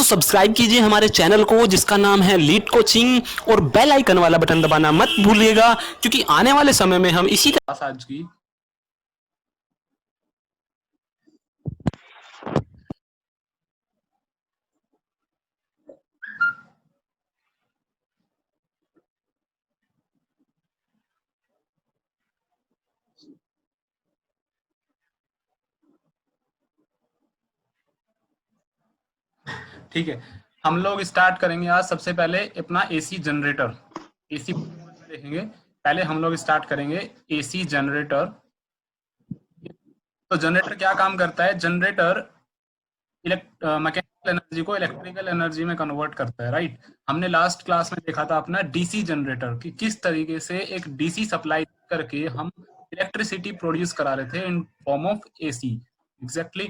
Subscribe कीजिए हमारे channel को जिसका नाम है लीड कोचिंग और बेल आइकन वाला बटन दबाना मत भूलिएगा क्योंकि आने वाले समय में हम इसी क्लास आज की ठीक है, हम लोग स्टार्ट करेंगे आज सबसे पहले अपना एसी जनरेटर। एसी देखेंगे, पहले हम लोग स्टार्ट करेंगे एसी जनरेटर। तो जनरेटर क्या काम करता है? जनरेटर मैकेनिकल एनर्जी को इलेक्ट्रिकल एनर्जी में कन्वर्ट करता है, राइट। हमने लास्ट क्लास में देखा था अपना डीसी जनरेटर कि किस तरीके से एक डीसी सप्लाई करके हम इलेक्ट्रिसिटी प्रोड्यूस करा रहे थे in form of AC. Exactly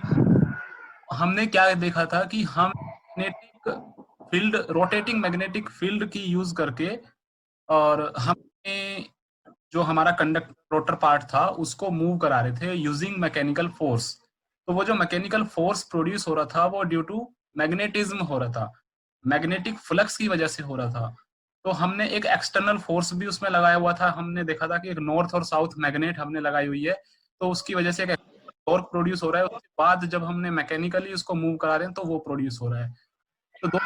हमने क्या देखा था कि हम magnetic field, rotating magnetic field की यूज करके, और हमने जो हमारा कंडक्टर रोटर पार्ट था उसको मूव करा रहे थे यूजिंग मैकेनिकल फोर्स। तो वो जो मैकेनिकल फोर्स प्रोड्यूस हो रहा था वो ड्यू टू मैग्नेटिज्म हो रहा था, मैग्नेटिक फ्लक्स की वजह से हो रहा था। तो हमने एक एक्सटर्नल फोर्स भी उसमें लगाया हुआ था। हमने देखा था कि एक नॉर्थ और साउथ मैग्नेट हमने लगाई हुई है, तो उसकी वजह से एक टॉर्क प्रोड्यूस हो रहा है। उसके बाद जब हमने मैकेनिकली उसको मूव करा रहे हैं तो वो प्रोड्यूस हो रहा है। तो दो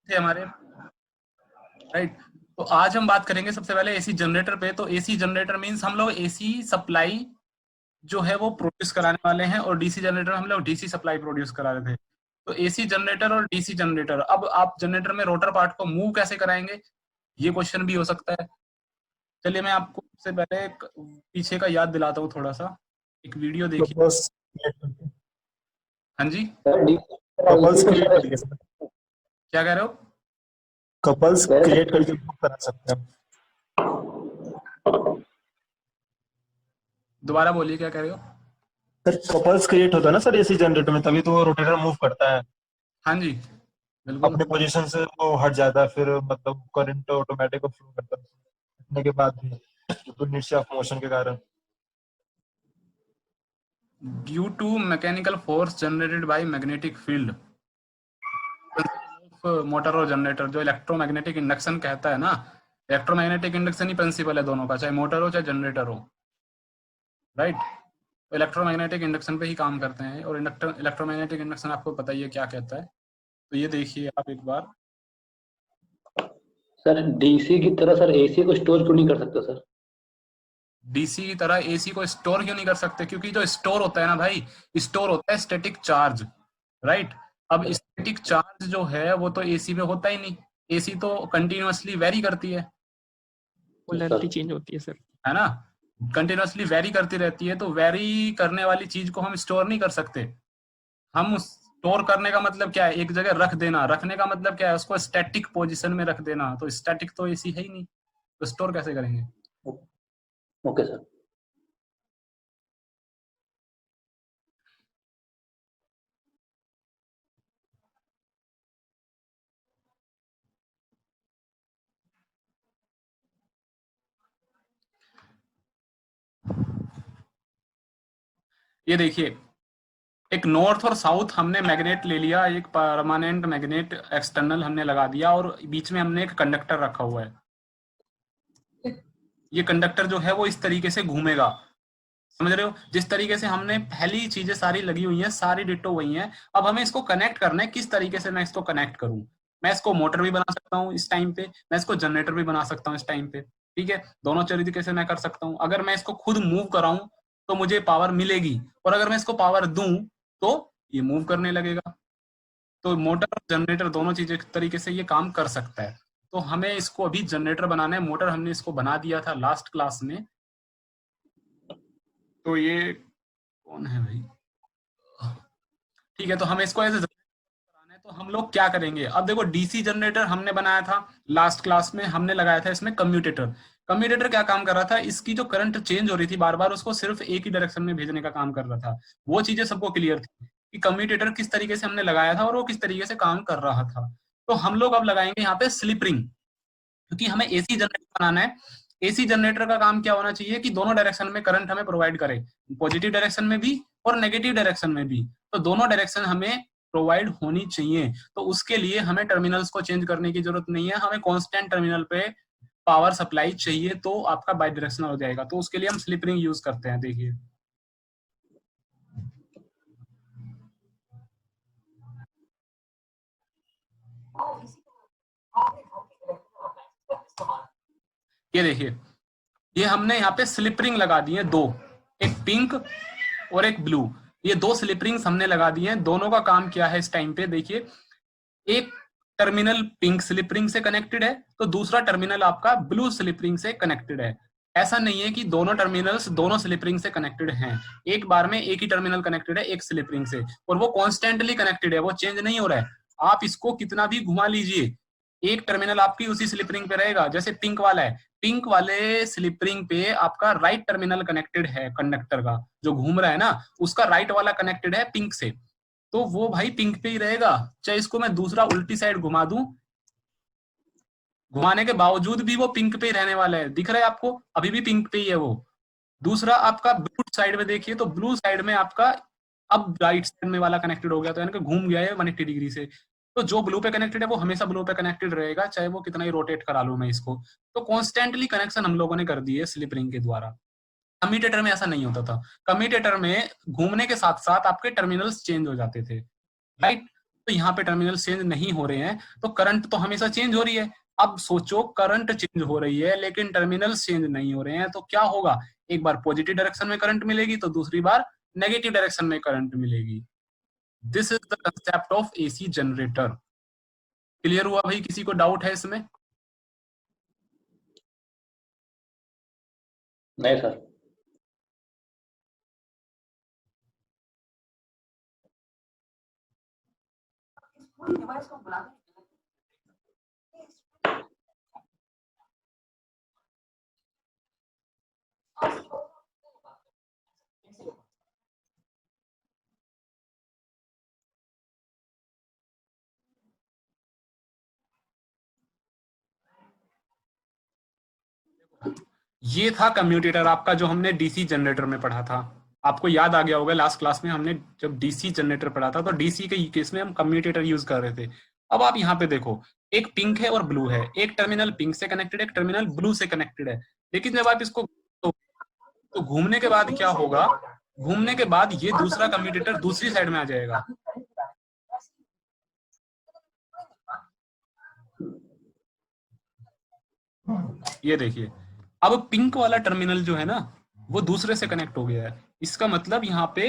थे हमारे, राइट। तो आज हम बात करेंगे सबसे पहले एसी जनरेटर पे। तो एसी जनरेटर मींस हम लोग एसी सप्लाई जो है वो प्रोड्यूस कराने वाले हैं, और डीसी जनरेटर हम लोग डीसी सप्लाई प्रोड्यूस करा रहे थे। तो एसी जनरेटर और डीसी जनरेटर, अब आप जनरेटर में रोटर पार्ट को मूव कैसे कराएंगे, ये क्वेश्चन भी हो सकता है। चलिए मैं आपको सबसे पहले एक पीछे का याद दिलाता हूँ थोड़ा सा। एक वीडियो देखिए। हाँ जी, कपल्स क्रिएट करके क्या कह रहे हो? कपल्स क्रिएट करके बुक करा सकते हैं। दोबारा बोलिए, क्या कह रहे हो? सर कपल्स क्रिएट होता है ना सर एसी जनरेटर में, तभी तो वो रोटेटर मूव करता है। हाँ जी, बिल्कुल। अपने पोजीशन से वो हट जाता है, फिर मतलब करंट ऑटोमेटिक फ्लो करता है हटने के बाद भी, तो इनर्शिया ऑफ मोशन के कारण। Due to mechanical force generated by magnetic field motor और जनरेटर, जो इलेक्ट्रोमैग्नेटिक इंडक्शन कहता है ना, इलेक्ट्रोमैग्नेटिक इंडक्शन ही प्रिंसिपल है दोनों का, चाहे मोटर हो चाहे जनरेटर हो, राइट। तो इलेक्ट्रोमैग्नेटिक इंडक्शन पे ही काम करते हैं, और इलेक्ट्रोमैग्नेटिक इंडक्शन आपको पता ही है क्या कहता है। तो ये देखिए आप एक बार। सर डीसी की तरह सर एसी को स्टोर क्यों नहीं कर सकते सर? डीसी की तरह एसी को स्टोर क्यों नहीं कर सकते? क्योंकि जो स्टोर होता है ना भाई, स्टोर होता है स्टैटिक चार्ज, राइट। अब स्टैटिक चार्ज जो है वो तो एसी में होता ही नहीं। एसी तो कंटिन्यूअसली वेरी करती है, पोलैरिटी चेंज होती है सर, है ना, कंटिन्यूअसली वेरी करती रहती है। तो वेरी करने वाली चीज को हम स्टोर नहीं कर सकते। हम स्टोर करने का मतलब क्या है? एक जगह रख देना। रखने का मतलब क्या है? उसको स्टैटिक पोजीशन में रख देना। तो स्टैटिक तो एसी है ही नहीं, तो स्टोर कैसे करेंगे? Okay sir. ये देखिए, एक नॉर्थ और साउथ हमने मैग्नेट ले लिया, एक परमानेंट मैग्नेट एक्सटर्नल हमने लगा दिया, और बीच में हमने एक कंडक्टर रखा हुआ है। ये कंडक्टर जो है वो इस तरीके से घूमेगा, समझ रहे हो? जिस तरीके से हमने पहली चीजें सारी लगी हुई हैं, सारी डिट्टो वही हैं। अब हमें इसको कनेक्ट करना है। किस तरीके से मैं इसको कनेक्ट करूं? मैं इसको मोटर भी बना सकता हूं इस टाइम पे, मैं इसको जनरेटर भी बना सकता हूं इस टाइम पे, ठीक है। दोनों तरीके से मैं कर सकता हूं। अगर मैं इसको खुद मूव कराऊं तो मुझे पावर मिलेगी, और अगर मैं इसको पावर दूं तो ये मूव करने लगेगा। तो मोटर और जनरेटर दोनों चीजें तरीके से ये काम कर सकता है। तो हमें इसको अभी जनरेटर बनाना है। मोटर हमने इसको बना दिया था लास्ट क्लास में। तो ये कौन है भाई? ठीक है, तो हमें इसको ऐसे कराना है। तो हम लोग क्या करेंगे? अब देखो, डीसी जनरेटर हमने बनाया था लास्ट क्लास में, हमने लगाया था इसमें कम्यूटेटर। कम्यूटेटर क्या काम कर रहा था? इसकी जो करंट चेंज हो रही थी बार बार, उसको सिर्फ एक ही डायरेक्शन में भेजने का काम कर रहा था। वो चीजें सबको क्लियर थी कि कम्यूटेटर किस तरीके से हमने लगाया था और वो किस तरीके से काम कर रहा था। तो हम लोग अब लगाएंगे यहाँ पे स्लिप रिंग, क्योंकि हमें एसी जनरेटर बनाना है। एसी जनरेटर का काम क्या होना चाहिए कि दोनों डायरेक्शन में करंट हमें प्रोवाइड करे, पॉजिटिव डायरेक्शन में भी और नेगेटिव डायरेक्शन में भी। तो दोनों डायरेक्शन हमें प्रोवाइड होनी चाहिए। तो उसके लिए हमें टर्मिनल्स को चेंज करने की जरूरत नहीं है, हमें कांस्टेंट टर्मिनल पे पावर सप्लाई चाहिए, तो आपका बाई डायरेक्शनल हो जाएगा। तो उसके लिए हम स्लिप रिंग यूज करते हैं। देखिए ये देखिए, ये हमने यहाँ पे स्लिप रिंग लगा दी है दो, एक पिंक और एक ब्लू। ये दो स्लिप रिंग्स हमने लगा दी हैं। दोनों का काम क्या है इस टाइम पे, देखिए एक टर्मिनल पिंक स्लिप रिंग से कनेक्टेड है, तो दूसरा टर्मिनल आपका ब्लू स्लिप रिंग से कनेक्टेड है। ऐसा नहीं है कि दोनों टर्मिनल्स दोनों स्लिप रिंग से कनेक्टेड हैं, एक बार में एक ही टर्मिनल कनेक्टेड है एक स्लिप रिंग से, और वो कॉन्स्टेंटली कनेक्टेड है, वो चेंज नहीं हो रहा है। आप इसको कितना भी घुमा लीजिए, एक टर्मिनल आपकी उसी स्लिप रिंग पे रहेगा। जैसे पिंक वाला है, पिंक वाले स्लिप रिंग पे आपका राइट टर्मिनल कनेक्टेड है, कंडक्टर का जो घूम रहा है ना, उसका राइट वाला कनेक्टेड है पिंक से, तो वो भाई पिंक पे ही रहेगा। चाहे इसको मैं दूसरा उल्टी साइड घुमा दूं, घुमाने के बावजूद भी वो पिंक पे ही रहने वाला है। दिख रहा है आपको, अभी भी पिंक पे ही है वो। दूसरा आपका ब्लू साइड में देखिए, तो ब्लू साइड में आपका अब राइट साइड में वाला कनेक्टेड हो गया, तो यानी कि घूम गया है 180 डिग्री से। तो जो ब्लू पे कनेक्टेड है वो हमेशा ब्लू पे कनेक्टेड रहेगा, चाहे वो कितना ही रोटेट करा लूं मैं इसको। तो कॉन्स्टेंटली कनेक्शन हम लोगों ने कर दी है स्लिप रिंग के द्वारा। कम्यूटेटर में ऐसा नहीं होता था। कम्यूटेटर में घूमने के साथ साथ आपके टर्मिनल्स चेंज हो जाते थे, राइट। तो यहाँ पे टर्मिनल चेंज नहीं हो रहे हैं, तो करंट तो हमेशा चेंज हो रही है। अब सोचो करंट चेंज हो रही है लेकिन टर्मिनल्स चेंज नहीं हो रहे हैं, तो क्या होगा, एक बार पॉजिटिव डायरेक्शन में करंट मिलेगी तो दूसरी बार नेगेटिव डायरेक्शन में करंट मिलेगी। This is the concept of AC generator. Clear हुआ भाई? किसी को डाउट है इसमें? नहीं सर। ये था कम्यूटेटर आपका, जो हमने डीसी जनरेटर में पढ़ा था। आपको याद आ गया होगा लास्ट क्लास में हमने जब डीसी जनरेटर पढ़ा था, तो डीसी के केस में हम कम्यूटेटर यूज कर रहे थे। अब आप यहाँ पे देखो, एक पिंक है और ब्लू है, एक टर्मिनल पिंक से कनेक्टेड है, एक टर्मिनल ब्लू से कनेक्टेड है। लेकिन जब आप इसको तो घूमने के बाद क्या होगा, घूमने के बाद ये दूसरा कम्यूटेटर दूसरी साइड में आ जाएगा। ये देखिए, अब पिंक वाला टर्मिनल जो है ना, वो दूसरे से कनेक्ट हो गया है। इसका मतलब यहाँ पे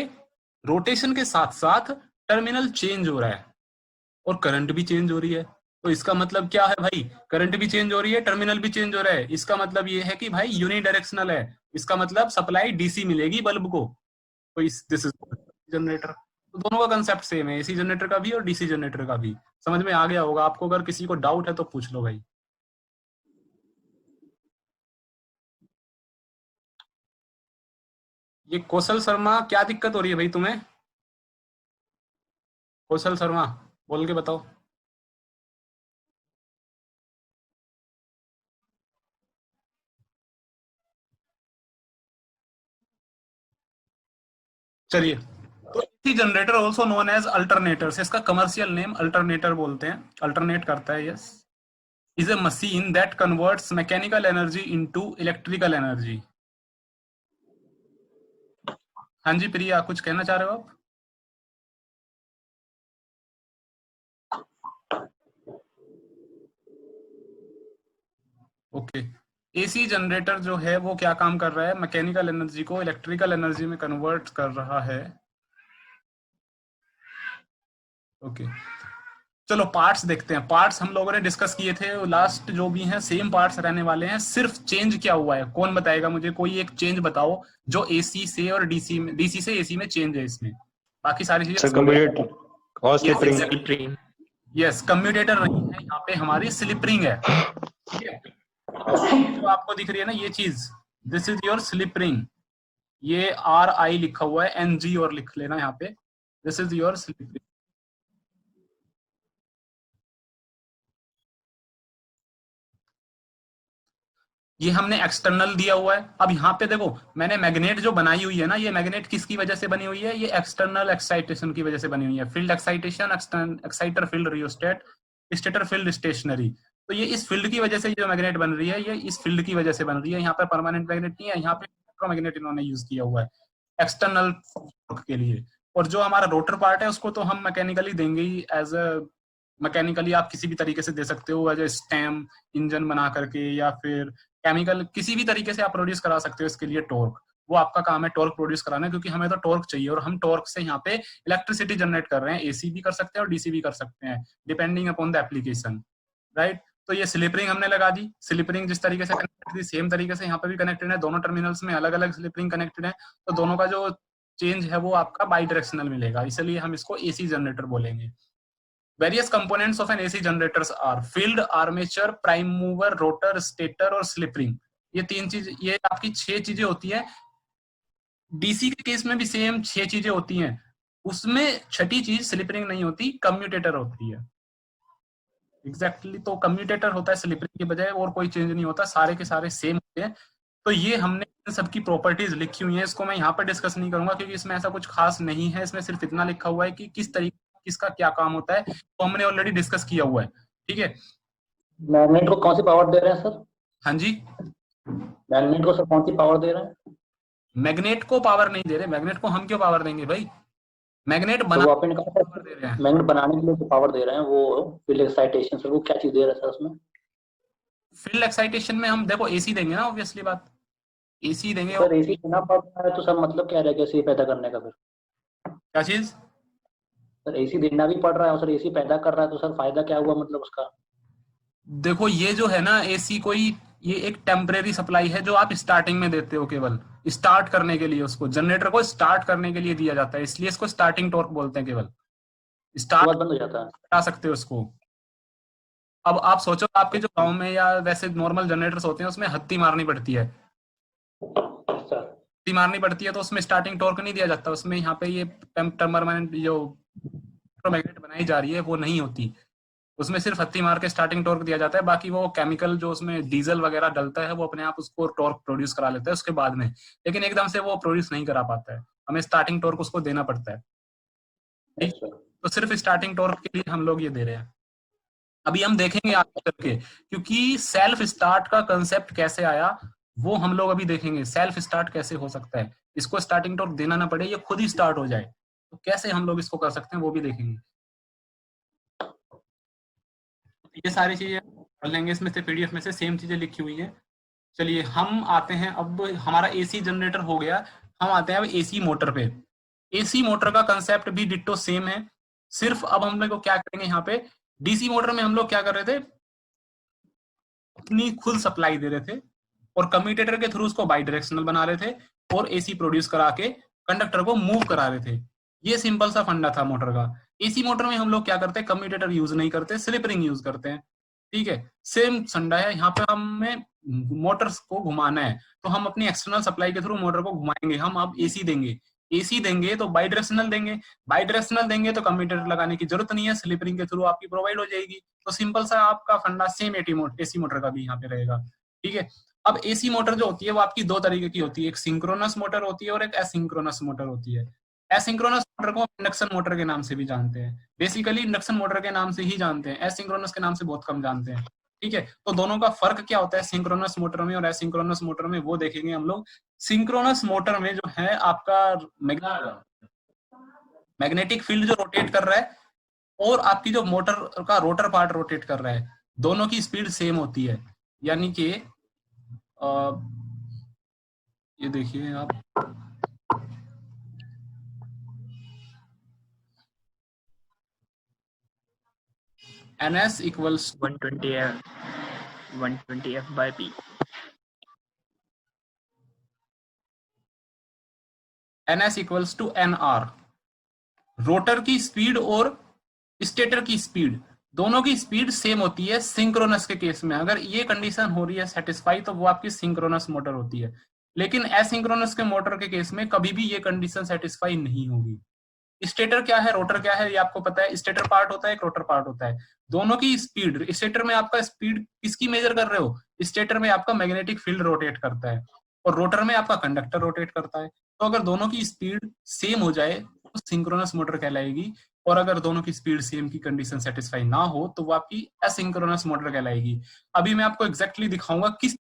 रोटेशन के साथ साथ टर्मिनल चेंज हो रहा है और करंट भी चेंज हो रही है। तो इसका मतलब क्या है भाई, करंट भी चेंज हो रही है, टर्मिनल भी चेंज हो रहा है। इसका मतलब ये है कि भाई यूनिडायरेक्शनल है, इसका मतलब सप्लाई डीसी मिलेगी बल्ब को। तो दिस इज जनरेटर। तो दोनों का कंसेप्ट सेम है, एसी जनरेटर का भी और डीसी जनरेटर का भी। समझ में आ गया होगा आपको? अगर किसी को डाउट है तो पूछ लो भाई। ये कौशल शर्मा, क्या दिक्कत हो रही है भाई तुम्हें? कौशल शर्मा बोल के बताओ। चलिए, तो AC generator also known as alternators, इसका कमर्शियल नेम अल्टरनेटर बोलते हैं, अल्टरनेट करता है। Yes, is a machine that converts mechanical energy into electrical energy. हाँ जी प्रिया, कुछ कहना चाह रहे हो आप? ओके, एसी जनरेटर जो है वो क्या काम कर रहा है, मैकेनिकल एनर्जी को इलेक्ट्रिकल एनर्जी में कन्वर्ट कर रहा है। ओके, चलो पार्ट्स देखते हैं। पार्ट्स हम लोगों ने डिस्कस किए थे, लास्ट जो भी हैं सेम पार्ट्स रहने वाले हैं। सिर्फ चेंज क्या हुआ है, कौन बताएगा मुझे? कोई एक चेंज बताओ जो एसी से और डीसी में, डीसी से एसी में चेंज है इसमें। बाकी सारी चीजें यस, कम्यूटेटर नहीं है यहाँ पे, हमारी स्लिप रिंग है। ठीक है, जो आपको दिख रही है ना ये चीज, this is your slip ring. ये RI लिखा हुआ है, NG और लिख लेना यहाँ पे। This is your slip ring. ये हमने एक्सटर्नल दिया हुआ है। अब यहाँ पे देखो मैंने मैग्नेट जो बनाई हुई है ना, ये मैग्नेट किसकी वजह से बनी हुई है, ये एक्सटर्नल एक्साइटेशन की वजह से बनी हुई है। Field excitation, exciter field rheostat, stator field stationary. तो ये इस फील्ड की वजह से जो मैग्नेट बन रही है, ये इस फील्ड की वजह से बन रही है। यहाँ पे परमानेंट मैग्नेट नहीं है, यहाँ पे इलेक्ट्रोमैग्नेट इन्होंने यूज किया हुआ है एक्सटर्नल के लिए। और जो हमारा रोटर पार्ट है उसको तो हम मैकेनिकली देंगे ही, एज अ मैकेनिकली आप किसी भी तरीके से दे सकते हो, एज ए स्टेम इंजन बना करके, या फिर केमिकल किसी भी तरीके से आप प्रोड्यूस करा सकते हो इसके लिए टॉर्क। वो आपका काम है टॉर्क प्रोड्यूस कराना, क्योंकि हमें तो टॉर्क चाहिए और हम टॉर्क से यहाँ पे इलेक्ट्रिसिटी जनरेट कर रहे हैं। एसी भी कर सकते हैं और डीसी भी कर सकते हैं, depending upon the application, right. तो ये स्लिप रिंग हमने लगा दी। स्लिप रिंग जिस तरीके से कनेक्टेड थी सेम तरीके से यहाँ पे भी कनेक्टेड है। दोनों टर्मिनल्स में अलग अलग स्लिप रिंग कनेक्टेड है, तो दोनों का जो चेंज है वो आपका बाई डायरेक्शनल मिलेगा, इसलिए हम इसको एसी जनरेटर बोलेंगे। Various components of an AC generators are field, armature, prime mover, rotor, stator और slip ring। ये तीन चीज, ये आपकी 6 चीजें होती हैं। डीसी के केस में भी सेम 6 चीजें होती हैं, उसमें छठी चीज स्लिप रिंग नहीं होती, कम्यूटेटर होती है। एग्जैक्टली तो कम्यूटेटर होता है स्लिप रिंग के बजाय, और कोई चेंज नहीं होता, सारे के सारे सेम होते हैं। तो ये हमने इन सबकी प्रॉपर्टीज लिखी हुई हैं, इसको मैं यहाँ पर डिस्कस नहीं करूंगा क्योंकि इसमें ऐसा कुछ खास नहीं है। इसमें सिर्फ इतना लिखा हुआ है कि किस तरीके किसका क्या काम होता है, तो हमने ऑलरेडी डिस्कस किया हुआ है, ठीक है। मैग्नेट को कौन सी पावर दे रहे हैं सर? हाँ जी, मैग्नेट को सर कौन सी पावर दे रहे हैं? मैग्नेट को पावर नहीं दे रहे। मैग्नेट को हम क्यों पावर देंगे भाई? मैग्नेट तो बना वो आपने कहा पावर दे रहे हैं। मैग्नेट बनाने के लिए जो पावर दे रहे हैं वो फील्ड एक्साइटेशन, सर वो क्या चीज दे रहे हैं सर उसमें? फील्ड एक्साइटेशन में हम देखो एसी देंगे ना, ऑब्वियसली बात, एसी देंगे। सर एसी देना पड़ रहा है तो सर मतलब क्या रहेगा एसी पैदा करने का? फिर क्या चीज? सर एसी देना भी पड़ रहा है और सर एसी पैदा कर रहा है, तो सर फायदा क्या हुआ मतलब उसका? देखो ये जो है ना एसी, कोई ये एक टेम्परेरी सप्लाई है जो आप स्टार्टिंग में देते हो, केवल स्टार्ट करने के लिए। उसको जनरेटर को स्टार्ट करने के लिए दिया जाता है, इसलिए इसको स्टार्टिंग टॉर्क बोलते हैं। केवल स्टार्ट बंद हो जाता है। हटा सकते हो इसको। अब आप सोचो आपके जो गांव में या वैसे नॉर्मल जनरेटर्स होते हैं उसमें हत्ती मारनी पड़ती है, सर हत्ती मारनी पड़ती है, तो उसमें स्टार्टिंग टॉर्क नहीं दिया जाता। उसमें यहाँ पे ये परमानेंट जो इलेक्ट्रोमैग्नेट बनाई जा रही है वो नहीं होती, उसमें सिर्फ हत्ती मार के स्टार्टिंग टॉर्क दिया जाता है। बाकी वो केमिकल जो उसमें डीजल वगैरह डलता है वो अपने आप उसको टॉर्क प्रोड्यूस करा लेता है उसके बाद में, लेकिन एकदम से वो प्रोड्यूस नहीं करा पाता है, हमें स्टार्टिंग टॉर्क उसको देना पड़ता है, ठीक। तो सिर्फ स्टार्टिंग टॉर्क के लिए हम लोग ये दे रहे हैं। अभी हम देखेंगे आगे चल के, क्योंकि सेल्फ स्टार्ट का कंसेप्ट कैसे आया वो हम लोग अभी देखेंगे। सेल्फ स्टार्ट कैसे हो सकता है, इसको स्टार्टिंग टॉर्क देना ना पड़े, ये खुद ही स्टार्ट हो जाए, तो कैसे हम लोग इसको कर सकते हैं वो भी देखेंगे। ये सारी चीजें पढ़ लेंगे, इसमें से पीडीएफ में से सेम चीजें लिखी हुई हैं। चलिए हम आते हैं, अब हमारा एसी जनरेटर हो गया, हम आते हैं अब एसी मोटर पे। एसी मोटर का कंसेप्ट भी डिट्टो सेम है, सिर्फ अब हम लोग क्या करेंगे यहाँ पे, डीसी मोटर में हम लोग क्या कर रहे थे, अपनी खुद सप्लाई दे रहे थे और कम्यूटेटर के थ्रू उसको बाई डायरेक्शनल बना रहे थे और एसी प्रोड्यूस करा के कंडक्टर को मूव करा रहे थे। ये सिंपल सा फंडा था मोटर का। एसी मोटर में हम लोग क्या करते हैं, कम्यूटेटर यूज नहीं करते, स्लिप रिंग यूज करते हैं, ठीक है। सेम फंडा है, यहाँ पे हमें मोटर्स को घुमाना है तो हम अपनी एक्सटर्नल सप्लाई के थ्रू मोटर को घुमाएंगे। हम अब एसी देंगे, एसी देंगे तो बाई डायरेक्शनल देंगे, बाई डायरेक्शनल देंगे तो कम्यूटेटर लगाने की जरूरत नहीं है, स्लिप रिंग के थ्रू आपकी प्रोवाइड हो जाएगी। तो सिंपल सा आपका फंडा सेम एसी मोटर का भी यहाँ पे रहेगा, ठीक है। अब एसी मोटर जो होती है वो आपकी दो तरीके की होती है, एक सिंक्रोनस मोटर होती है और एक एसिंक्रोनस मोटर होती है। एसिंक्रोनस मोटर को इंडक्शन मोटर के नाम से भी जानते हैं, बेसिकली इंडक्शन मोटर के नाम से ही जानते हैं, एसिंक्रोनस के नाम से बहुत कम जानते हैं, ठीक है। तो दोनों का फर्क क्या होता है सिंक्रोनस मोटर में और एसिंक्रोनस मोटर में, वो देखेंगे हम लोग। सिंक्रोनस मोटर में जो है आपका मैग्नेटिक फील्ड जो रोटेट कर रहा है और आपकी जो मोटर का रोटर पार्ट रोटेट कर रहा है, दोनों की स्पीड सेम होती है। यानी कि ये देखिए आप, NS equals 120F by P। NS equals to NR। Rotor की स्पीड और स्टेटर की स्पीड, दोनों की स्पीड सेम होती है सिंक्रोनस के केस में। अगर ये कंडीशन हो रही है सेटिस्फाई तो वो आपकी सिंक्रोनस मोटर होती है, लेकिन एसिंक्रोनस के मोटर के केस में कभी भी ये कंडीशन सेटिस्फाई नहीं होगी, स्टेटर क्या है, रोटर क्या है, ये आपको पता है। स्टेटर पार्ट होता है, एक रोटर पार्ट होता है। दोनों की स्पीड, स्टेटर में आपका स्पीड किसकी मेजर कर रहे हो? स्टेटर में आपका मैग्नेटिक फील्ड रोटेट करता है और रोटर में आपका कंडक्टर रोटेट करता है। तो अगर दोनों की स्पीड सेम हो जाए तो सिंक्रोनस मोटर कहलाएगी, और अगर दोनों की स्पीड सेम की कंडीशन सेटिस्फाई ना हो तो वो आपकी एसिंक्रोनस मोटर कहलाएगी। अभी मैं आपको एग्जैक्टली दिखाऊंगा किस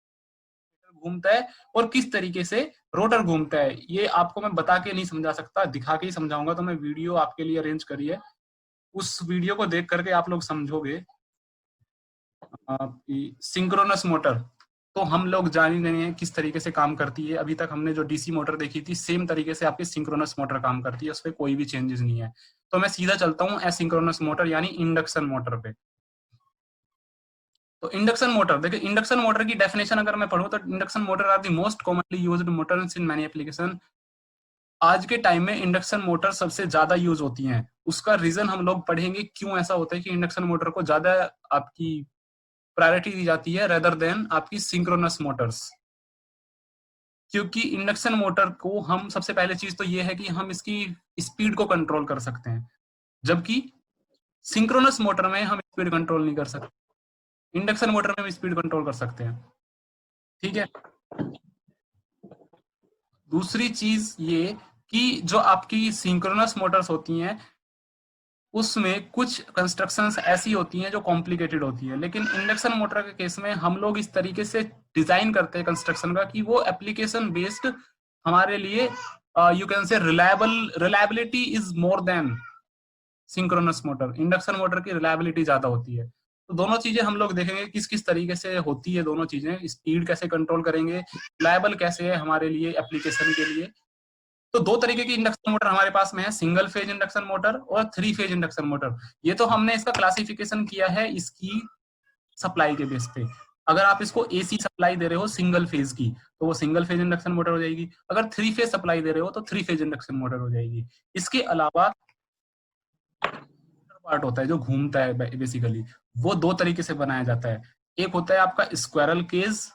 घूमता है और किस तरीके से रोटर घूमता है। ये आपको मैं बता के नहीं समझा सकता, दिखा के ही समझाऊंगा। तो मैं वीडियो आपके लिए अरेंज करी है, उस वीडियो को देख करके आप लोग समझोगे। आपकी सिंक्रोनस मोटर तो हम लोग जान ही नहीं है किस तरीके से काम करती है। अभी तक हमने जो डीसी मोटर देखी थी सेम तरीके से आपकी सिंक्रोनस मोटर काम करती है, उसपे कोई भी चेंजेस नहीं है। तो मैं सीधा चलता हूँ एसिंक्रोनस मोटर यानी इंडक्शन मोटर पे। तो इंडक्शन मोटर देखिए, इंडक्शन मोटर की डेफिनेशन अगर मैं पढ़ूं तो induction motor are the most commonly used motors in many application. आज के टाइम में इंडक्शन मोटर सबसे ज्यादा यूज होती हैं। उसका रीजन हम लोग पढ़ेंगे क्यों ऐसा होता है कि इंडक्शन मोटर को ज्यादा आपकी प्रायोरिटी दी जाती है रेदर देन आपकी सिंक्रोनस मोटर्स। क्योंकि इंडक्शन मोटर को हम सबसे पहले चीज तो ये है कि हम इसकी स्पीड को कंट्रोल कर सकते हैं, जबकि सिंक्रोनस मोटर में हम स्पीड कंट्रोल नहीं कर सकते। इंडक्शन मोटर में हम स्पीड कंट्रोल कर सकते हैं, ठीक है। दूसरी चीज ये कि जो आपकी सिंक्रोनस मोटर्स होती हैं उसमें कुछ कंस्ट्रक्शंस ऐसी होती हैं जो कॉम्प्लिकेटेड होती है, लेकिन इंडक्शन मोटर के केस में हम लोग इस तरीके से डिजाइन करते हैं कंस्ट्रक्शन का कि वो एप्लीकेशन बेस्ड हमारे लिए you can say reliability is more than synchronous motor. Induction motor की रिलायबिलिटी ज्यादा होती है। तो दोनों चीजें हम लोग देखेंगे किस किस तरीके से होती है दोनों चीजें। स्पीड कैसे कंट्रोल करेंगे, रिलायबल कैसे है हमारे लिए एप्लीकेशन के लिए। तो दो तरीके की इंडक्शन मोटर हमारे पास में है, सिंगल फेज इंडक्शन मोटर और 3 फेज इंडक्शन मोटर। ये तो हमने इसका क्लासिफिकेशन किया है इसकी सप्लाई के बेस पे। अगर आप इसको एसी सप्लाई दे रहे हो सिंगल फेज की तो वो सिंगल फेज इंडक्शन मोटर हो जाएगी। अगर 3 फेज सप्लाई दे रहे हो तो 3 फेज इंडक्शन मोटर हो जाएगी। इसके अलावा पार्ट होता है जो घूमता है बेसिकली, वो दो तरीके से बनाया जाता है। एक होता है आपका स्क्वायरल केज,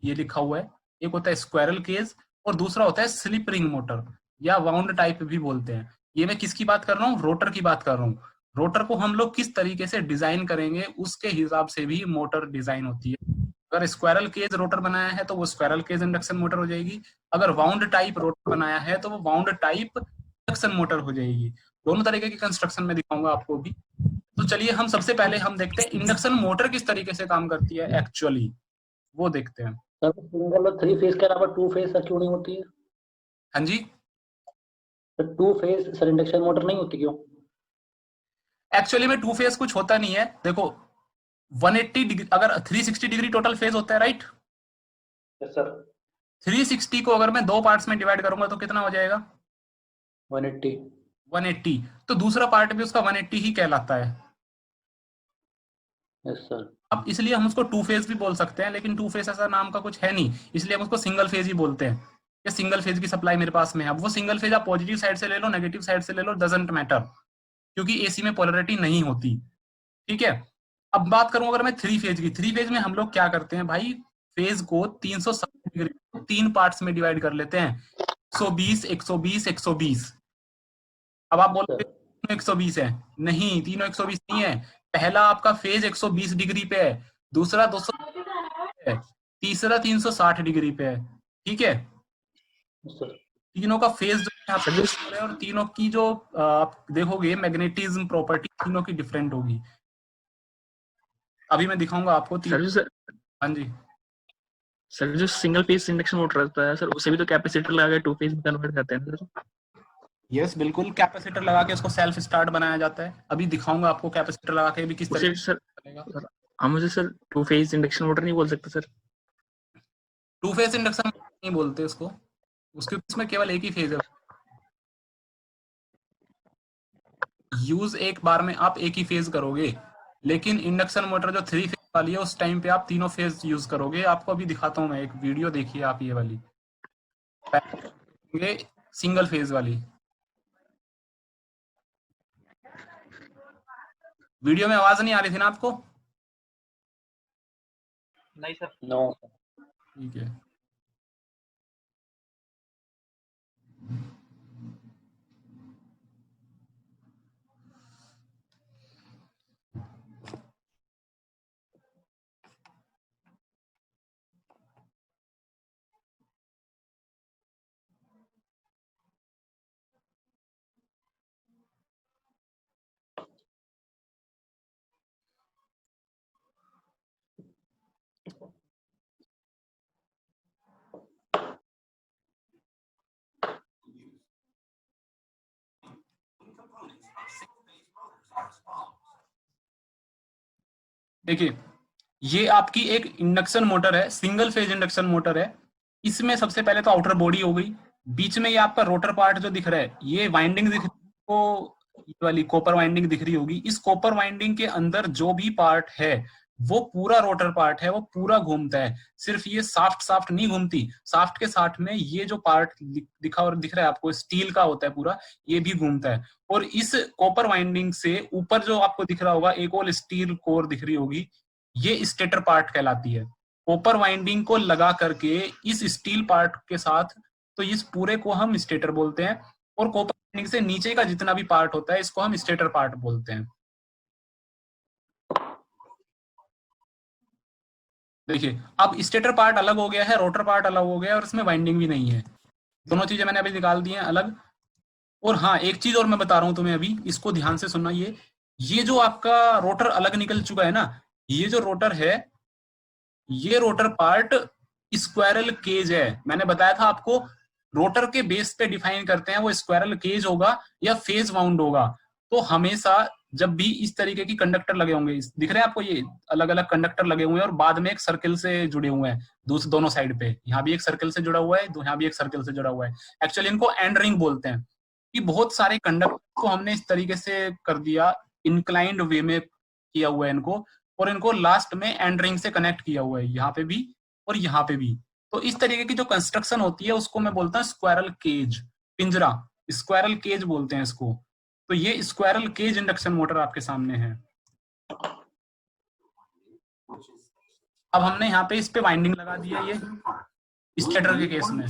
ये लिखा हुआ है। एक होता है स्क्वायरल केज और दूसरा होता है स्लिप रिंग मोटर या वाउंड टाइप भी बोलते हैं। ये मैं किसकी बात कर रहा हूँ? रोटर की बात कर रहा हूँ। रोटर को हम लोग किस तरीके से डिजाइन करेंगे उसके हिसाब से भी मोटर डिजाइन होती है। अगर स्क्वायरल केज रोटर बनाया है तो वो स्क्वायरल केज इंडक्शन मोटर हो जाएगी। अगर वाउंड टाइप रोटर बनाया है तो वो वाउंड टाइप इंडक्शन मोटर हो जाएगी। दोनों तरीके की कंस्ट्रक्शन में दिखाऊंगा आपको भी। तो चलिए हम सबसे पहले हम देखते हैं इंडक्शन मोटर किस तरीके से काम करती है एक्चुअली, वो देखते हैं। सर सिंगल और 3 फेज के अलावा 2 फेज सर क्यों नहीं होती है? हाँ जी, sir 2 phase sir induction motor नहीं होती क्यों? एक्चुअली में 2 फेज कुछ होता नहीं है। देखो 180 डिग्री, अगर 360 डिग्री टोटल फेज होता है, राइट। Yes sir. 360 को अगर मैं दो पार्ट्स में डिवाइड करूंगा तो कितना हो जाएगा? 180। 180। तो दूसरा पार्ट भी उसका 180 ही कहलाता है। Yes sir. अब इसलिए हम उसको 2 फेज भी बोल सकते हैं, लेकिन 2 फेज ऐसा नाम का कुछ है नहीं, इसलिए हम उसको सिंगल फेज ही बोलते हैं। ये सिंगल फेज की सप्लाई मेरे पास में है। अब वो सिंगल फेज आप पॉजिटिव साइड से ले लो, नेगेटिव साइड से ले लो, डजंट मैटर, क्योंकि एसी में पोलैरिटी नहीं होती, ठीक है। अब बात करूं अगर मैं 3 फेज की, 3 फेज में हम लोग क्या करते हैं भाई, फेज को 360 डिग्री 3 पार्ट्स में डिवाइड कर लेते हैं, 120 120 120। अब आप बोलोगे 120 है, नहीं, तीनों 120 नहीं है। पहला आपका फेज 120 डिग्री पे है, दूसरा 200 है, तीसरा 360 डिग्री पे है, ठीक है। सर तीनों का फेज जो है सर जो आपको और तीनों की जो आप देखोगे मैग्नेटिज्म प्रॉपर्टी तीनों की डिफरेंट होगी। अभी मैं दिखाऊंगा आपको सर जो हाँ जी, सर जो सिंगल फेज इंडक्शन मोटर रहता है सर, उसे भी तो कैपेसिटर लगा के 2 फेज में कन्वर्ट करते हैं सर। यस बिल्कुल, कैपेसिटर लगा के उसको सेल्फ स्टार्ट बनाया जाता है। अभी दिखाऊंगा आपको कैपेसिटर लगा के भी किस उसे तरीके से सर चलेगा। हम उसे सर 2 फेज इंडक्शन मोटर नहीं बोल सकते सर? 2 फेज इंडक्शन नहीं बोलते उसको, उसके उसमें केवल एक ही फेज है। यूज एक बार में आप एक ही फेज करोगे, लेकिन इंडक्शन मोटर जो 3 फेज वाली है उस टाइम पे आप तीनों फेज यूज करोगे। आपको अभी दिखाता हूँ मैं एक वीडियो, देखिए आप ये वाली सिंगल फेज वाली वीडियो में आवाज नहीं आ रही थी ना आपको? नहीं सर। नो। ठीक है, देखिए ये आपकी एक इंडक्शन मोटर है, सिंगल फेज इंडक्शन मोटर है। इसमें सबसे पहले तो आउटर बॉडी हो गई, बीच में ये आपका रोटर पार्ट जो दिख रहा है, ये वाइंडिंग दिख रही है को, ये वाली कॉपर वाइंडिंग दिख रही होगी। इस कॉपर वाइंडिंग के अंदर जो भी पार्ट है वो पूरा रोटर पार्ट है, वो पूरा घूमता है। सिर्फ ये साफ्ट साफ्ट नहीं घूमती, साफ्ट के साथ में ये जो पार्ट दिखा और दिख रहा है आपको स्टील का होता है पूरा, ये भी घूमता है। और इस कॉपर वाइंडिंग से ऊपर जो आपको दिख रहा होगा एक और स्टील कोर दिख रही होगी, ये स्टेटर पार्ट कहलाती है। कॉपर वाइंडिंग को लगा करके इस स्टील पार्ट के साथ, तो इस पूरे को हम स्टेटर बोलते हैं। और कॉपर वाइंडिंग से नीचे का जितना भी पार्ट होता है इसको हम स्टेटर पार्ट बोलते हैं। देखिए अब स्टेटर पार्ट अलग हो गया है, रोटर पार्ट अलग हो गया है, और इसमें वाइंडिंग भी नहीं है। दोनों चीजें मैंने अभी निकाल दी हैं अलग। और हाँ, एक चीज और मैं बता रहा हूं तुम्हें अभी, इसको ध्यान से सुनना। ये जो आपका रोटर अलग निकल चुका है ना, ये जो रोटर है, ये रोटर पार्ट स्क्वायरल केज है। मैंने बताया था आपको, रोटर के बेस पे डिफाइन करते हैं, वो स्क्वायरल केज होगा या फेज वाउंड होगा। तो हमेशा जब भी इस तरीके की कंडक्टर लगे होंगे, दिख रहे हैं आपको ये अलग अलग कंडक्टर लगे हुए हैं और बाद में एक सर्किल से जुड़े हुए हैं दोनों साइड पे, यहाँ भी एक सर्किल से जुड़ा हुआ है, यहाँ भी एक सर्किल से जुड़ा हुआ है। एक्चुअली इनको एंड रिंग बोलते हैं। कि बहुत सारे कंडक्टर को हमने इस तरीके से कर दिया, इंक्लाइंड वे में किया हुआ है इनको, और इनको लास्ट में एंड रिंग से कनेक्ट किया हुआ है, यहाँ पे भी और यहाँ पे भी। तो इस तरीके की जो कंस्ट्रक्शन होती है उसको मैं बोलता हूँ स्क्वायरल केज, पिंजरा, स्क्वायरल केज बोलते हैं इसको। तो ये स्क्वायरल केज इंडक्शन मोटर आपके सामने है। अब हमने यहाँ पे इस पे वाइंडिंग लगा दी है, ये स्टेटर के केस में।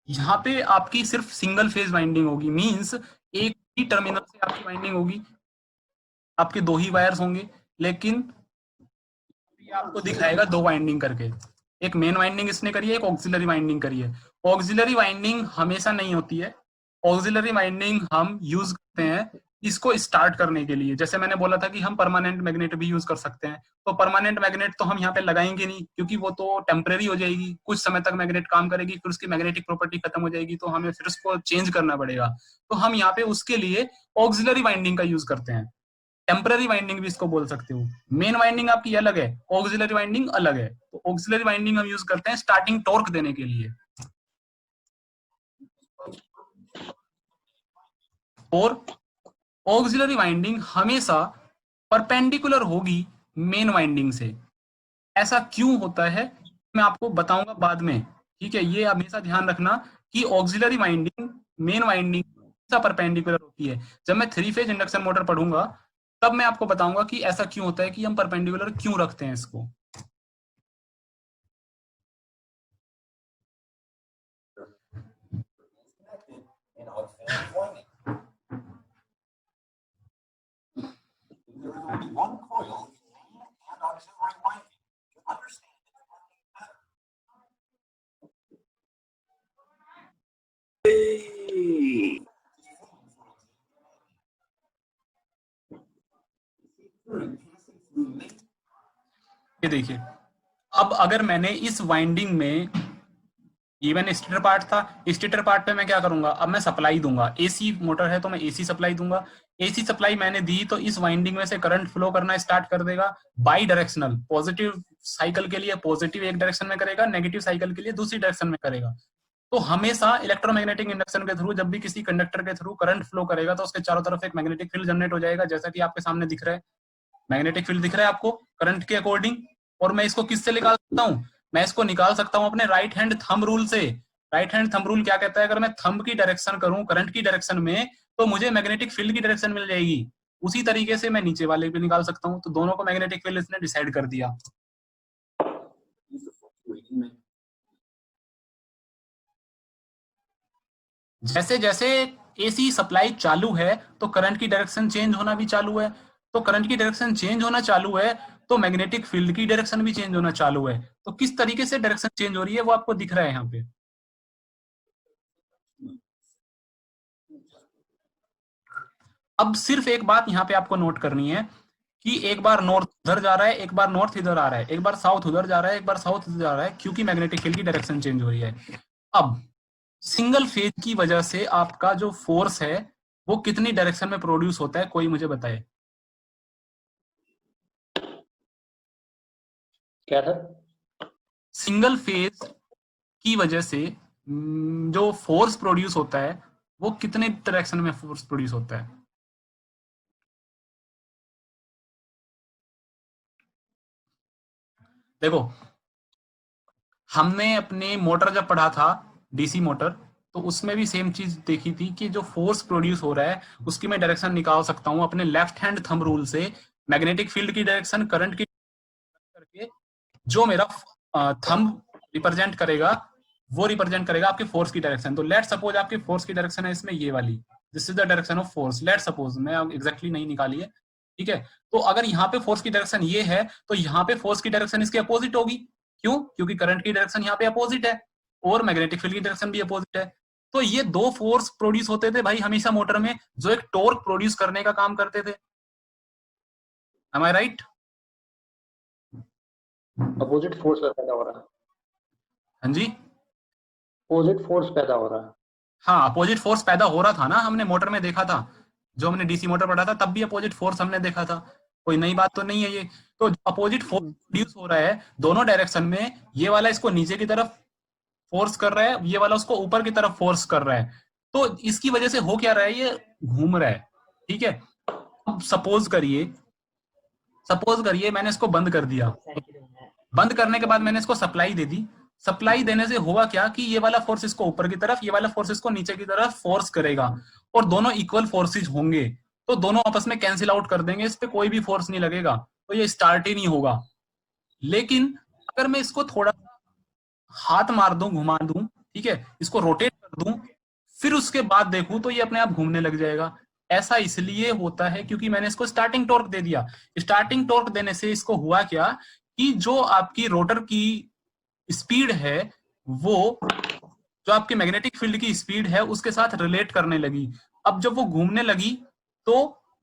यहाँ पे आपकी सिर्फ सिंगल फेज वाइंडिंग होगी, मींस एक ही टर्मिनल से आपकी वाइंडिंग होगी, आपके दो ही वायर्स होंगे। लेकिन ये आपको दिखाएगा दो वाइंडिंग करके, एक मेन वाइंडिंग इसने करी है, एक ऑक्सिलरी वाइंडिंग करी है। ऑक्सिलरी वाइंडिंग हमेशा नहीं होती है। ऑक्सिलरी वाइंडिंग हम यूज करते हैं इसको स्टार्ट करने के लिए। जैसे मैंने बोला था कि हम परमानेंट मैग्नेट भी यूज कर सकते हैं, तो परमानेंट मैग्नेट तो हम यहाँ पे लगाएंगे नहीं, क्योंकि वो तो टेम्परेरी हो जाएगी, कुछ समय तक मैग्नेट काम करेगी, फिर उसकी मैग्नेटिक प्रॉपर्टी खत्म हो जाएगी, तो हमें फिर उसको चेंज करना पड़ेगा। तो हम यहाँ पे उसके लिए ऑक्सिलरी वाइंडिंग का यूज करते हैं। टेम्पररी वाइंडिंग भी इसको बोल सकते हो। मेन वाइंडिंग आपकी अलग है, ऑक्सिलरी वाइंडिंग अलग है। तो ऑक्सिलरी वाइंडिंग हम यूज करते हैं स्टार्टिंग टॉर्क देने के लिए। और ऑक्सिलरी वाइंडिंग हमेशा परपेंडिकुलर होगी मेन वाइंडिंग से। ऐसा क्यों होता है मैं आपको बताऊंगा बाद में, ठीक है। ये हमेशा ध्यान रखना कि ऑक्सिलरी वाइंडिंग मेन वाइंडिंग हमेशा परपेंडिकुलर होती है। जब मैं 3 फेज इंडक्शन मोटर पढ़ूंगा तब मैं आपको बताऊंगा कि ऐसा क्यों होता है, कि हम परपेंडिकुलर क्यों रखते हैं इसको। ये देखिए, अब अगर मैंने इस वाइंडिंग में, इवन स्टेटर पार्ट था, स्टेटर पार्ट पे मैं क्या करूंगा, अब मैं सप्लाई दूंगा। एसी मोटर है तो मैं एसी सप्लाई दूंगा। एसी सप्लाई मैंने दी तो इस वाइंडिंग में से करंट फ्लो करना स्टार्ट कर देगा, बाई डायरेक्शनल। पॉजिटिव साइकिल के लिए पॉजिटिव एक डायरेक्शन में करेगा, नेगेटिव साइकिल के लिए दूसरी डायरेक्शन में करेगा। तो हमेशा इलेक्ट्रोमैग्नेटिक इंडक्शन के थ्रू जब भी किसी कंडक्टर के थ्रू करंट फ्लो करेगा तो उसके चारों तरफ एक मैग्नेटिक फील्ड जनरेट हो जाएगा, जैसा कि आपके सामने दिख रहा है। मैग्नेटिक फील्ड दिख रहा है आपको करंट के अकॉर्डिंग। और मैं इसको किससे निकाल सकता हूँ, मैं इसको निकाल सकता हूँ अपने राइट हैंड थंब रूल से। राइट हैंड थंब रूल क्या कहता है, अगर मैं थंब की डायरेक्शन करूं करंट की डायरेक्शन में तो मुझे मैग्नेटिक फील्ड की डायरेक्शन मिल जाएगी। उसी तरीके से मैं नीचे वाले भी निकाल सकता हूं। तो दोनों को मैग्नेटिक फील्ड इसने डिसाइड कर दिया। जैसे जैसे एसी सप्लाई चालू है तो करंट की डायरेक्शन चेंज होना भी चालू है। तो करंट की डायरेक्शन चेंज होना चालू है तो मैग्नेटिक फील्ड की डायरेक्शन भी चेंज होना चालू है। तो किस तरीके से डायरेक्शन चेंज हो रही है वो आपको दिख रहा है यहाँ पे। अब सिर्फ एक बात यहाँ पे आपको नोट करनी है कि एक बार नॉर्थ उधर जा रहा है, एक बार नॉर्थ इधर आ रहा है, एक बार साउथ उधर जा रहा है, एक बार साउथ इधर जा रहा है, क्योंकि मैग्नेटिक फील्ड की डायरेक्शन चेंज हो रही है। अब सिंगल फेज की वजह से आपका जो फोर्स है वो कितनी डायरेक्शन में प्रोड्यूस होता है, कोई मुझे बताए। क्या था? सिंगल फेज की वजह से जो फोर्स प्रोड्यूस होता है वो कितने डायरेक्शन में फोर्स प्रोड्यूस होता है? देखो, हमने अपने मोटर जब पढ़ा था, डीसी मोटर, तो उसमें भी सेम चीज देखी थी कि जो फोर्स प्रोड्यूस हो रहा है उसकी मैं डायरेक्शन निकाल सकता हूं अपने लेफ्ट हैंड थंब रूल से। मैग्नेटिक फील्ड की डायरेक्शन, करंट की करके जो मेरा थंब रिप्रेजेंट करेगा वो रिप्रेजेंट करेगा आपके फोर्स की डायरेक्शन। तो लेट सपोज आपकी फोर्स की डायरेक्शन है इसमें ये वाली, this is the direction of force. Let suppose, मैं एग्जैक्टली नहीं निकाली है, ठीक है। तो अगर यहाँ पे फोर्स की डायरेक्शन ये है तो यहाँ पे फोर्स की डायरेक्शन इसके अपोजिट होगी। क्यों? क्योंकि करंट की डायरेक्शन यहाँ पे अपोजिट है और मैग्नेटिक फील्ड की डायरेक्शन भी अपोजिट है। तो ये दो फोर्स प्रोड्यूस होते थे भाई हमेशा मोटर में, जो एक टॉर्क प्रोड्यूस करने का काम करते थे। एम आई राइट? अपोजिट फोर्स पैदा हो रहा है। हाँ जी, अपोजिट फोर्स पैदा हो रहा है। हाँ, अपोजिट फोर्स पैदा हो रहा था ना, हमने मोटर में देखा था, जो हमने डीसी मोटर पढ़ा था तब भी अपोजिट फोर्स हमने देखा था। कोई नई बात तो नहीं है ये। तो अपोजिट फोर्स प्रोड्यूस हो रहा है दोनों डायरेक्शन में, ये वाला इसको नीचे की तरफ फोर्स कर रहा है, ये वाला उसको ऊपर की तरफ फोर्स कर रहा है। तो इसकी वजह से हो क्या रहा है, ये घूम रहा है, ठीक है। अब सपोज करिए मैंने इसको बंद कर दिया। बंद करने के बाद मैंने इसको सप्लाई दे दी। सप्लाई देने से हुआ क्या कि ये वाला फोर्स इसको ऊपर की तरफ, ये वाला फोर्स इसको नीचे की तरफ फोर्स करेगा, और दोनों इक्वल फोर्सेज होंगे, तो दोनों आपस में कैंसिल आउट कर देंगे, इस पे कोई भी फोर्स नहीं लगेगा, तो ये स्टार्ट ही नहीं होगा। लेकिन अगर मैं इसको थोड़ा हाथ मार दूं, घुमा दूं, ठीक है, इसको रोटेट कर दूं, फिर उसके बाद देखूं तो ये अपने आप घूमने लग जाएगा। ऐसा इसलिए होता है क्योंकि मैंने इसको स्टार्टिंग टॉर्क दे दिया। स्टार्टिंग टॉर्क देने से इसको हुआ क्या कि जो आपकी रोटर की स्पीड है वो जो आपके मैग्नेटिक फील्ड की स्पीड है उसके साथ रिलेट करने लगी। अब जब वो घूमने लगी तो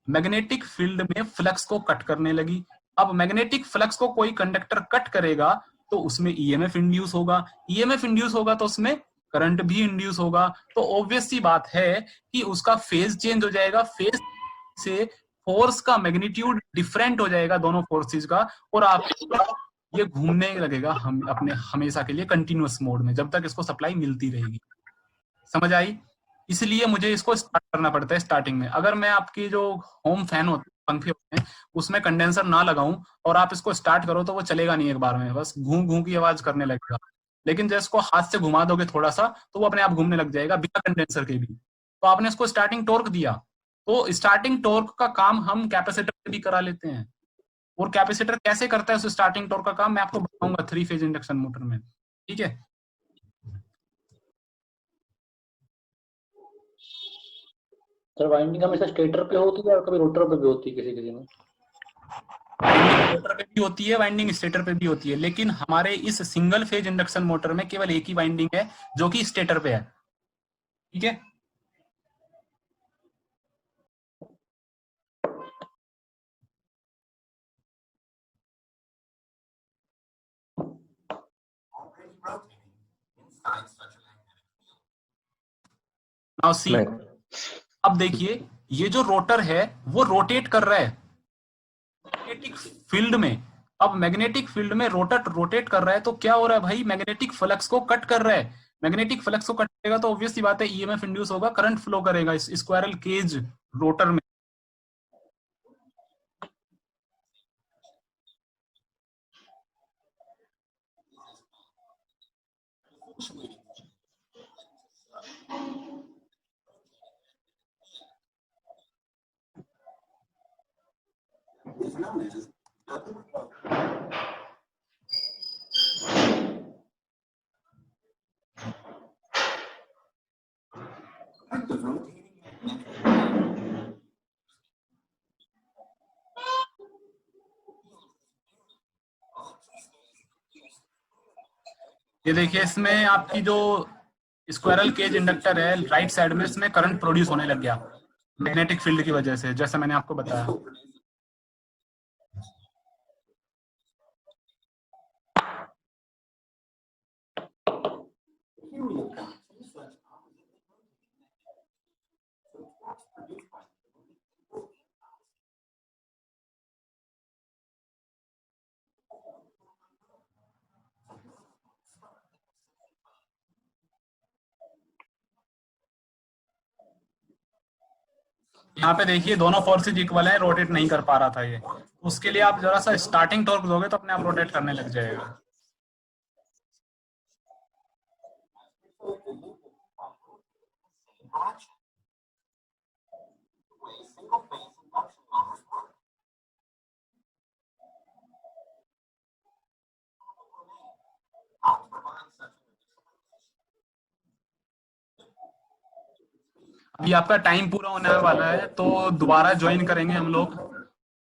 मैग्नेटिक फील्ड में फ्लक्स को कट करने लगी। अब मैग्नेटिक फ्लक्स को कोई कंडक्टर कट करेगा तो उसमें ईएमएफ इंड्यूस होगा, ईएमएफ इंड्यूस होगा तो उसमें करंट भी इंड्यूस होगा। तो ऑब्वियस सी बात है कि उसका फेज चेंज हो जाएगा, फेज से फोर्स का मैग्नीट्यूड डिफरेंट हो जाएगा दोनों फोर्सेस का, और आप ये घूमने लगेगा हम अपने हमेशा के लिए कंटिन्यूअस मोड में जब तक इसको सप्लाई मिलती रहेगी। समझ आई? इसलिए मुझे इसको स्टार्ट करना पड़ता है स्टार्टिंग में। अगर मैं आपकी जो होम फैन होते हैं, पंखे होते हैं, उसमें कंडेंसर ना लगाऊं और आप इसको स्टार्ट करो तो वो चलेगा नहीं एक बार में, बस घूम घूम की आवाज करने लगेगा। लेकिन जब इसको हाथ से घुमा दोगे थोड़ा सा तो वो अपने आप घूमने लग जाएगा बिना कंडेंसर के भी। तो आपने इसको स्टार्टिंग टॉर्क दिया, तो स्टार्टिंग टॉर्क का काम हम कैपेसिटर से भी करा लेते हैं। और कैपेसिटर कैसे करता है उस स्टार्टिंग टॉर्क का काम मैं आपको बताऊंगा 3 फेज इंडक्शन मोटर में, ठीक है। सर वाइंडिंग हमेशा स्टेटर पे होती है और कभी रोटर पे भी होती है किसी किसी में। वाइंडिंग रोटर पे भी होती है, वाइंडिंग स्टेटर पे भी होती है, लेकिन हमारे इस सिंगल फेज इंडक्शन मोटर में केवल एक ही वाइंडिंग है जो कि स्टेटर पे है, ठीक है। नाउ सी, अब देखिए ये जो रोटर है वो रोटेट कर रहा है मैग्नेटिक फील्ड में। अब मैग्नेटिक फील्ड में रोटर रोटेट कर रहा है तो क्या हो रहा है भाई, मैग्नेटिक फ्लक्स को कट कर रहा है। मैग्नेटिक फ्लक्स को कट करेगा तो ऑब्वियस सी बात है ईएमएफ इंड्यूस होगा, करंट फ्लो करेगा इस स्क्वायरल केज रोटर में। ये देखिए इसमें आपकी जो स्क्वायरल केज इंडक्टर है राइट साइड में, इसमें करंट प्रोड्यूस होने लग गया मैग्नेटिक फील्ड की वजह से, जैसा मैंने आपको बताया। यहाँ पे देखिए दोनों फोर्सेज इक्वल है, रोटेट नहीं कर पा रहा था ये। उसके लिए आप जरा सा स्टार्टिंग टॉर्क दोगे तो अपने आप रोटेट करने लग जाएगा। अभी आपका टाइम पूरा होने वाला है, तो दोबारा ज्वाइन करेंगे हम लोग।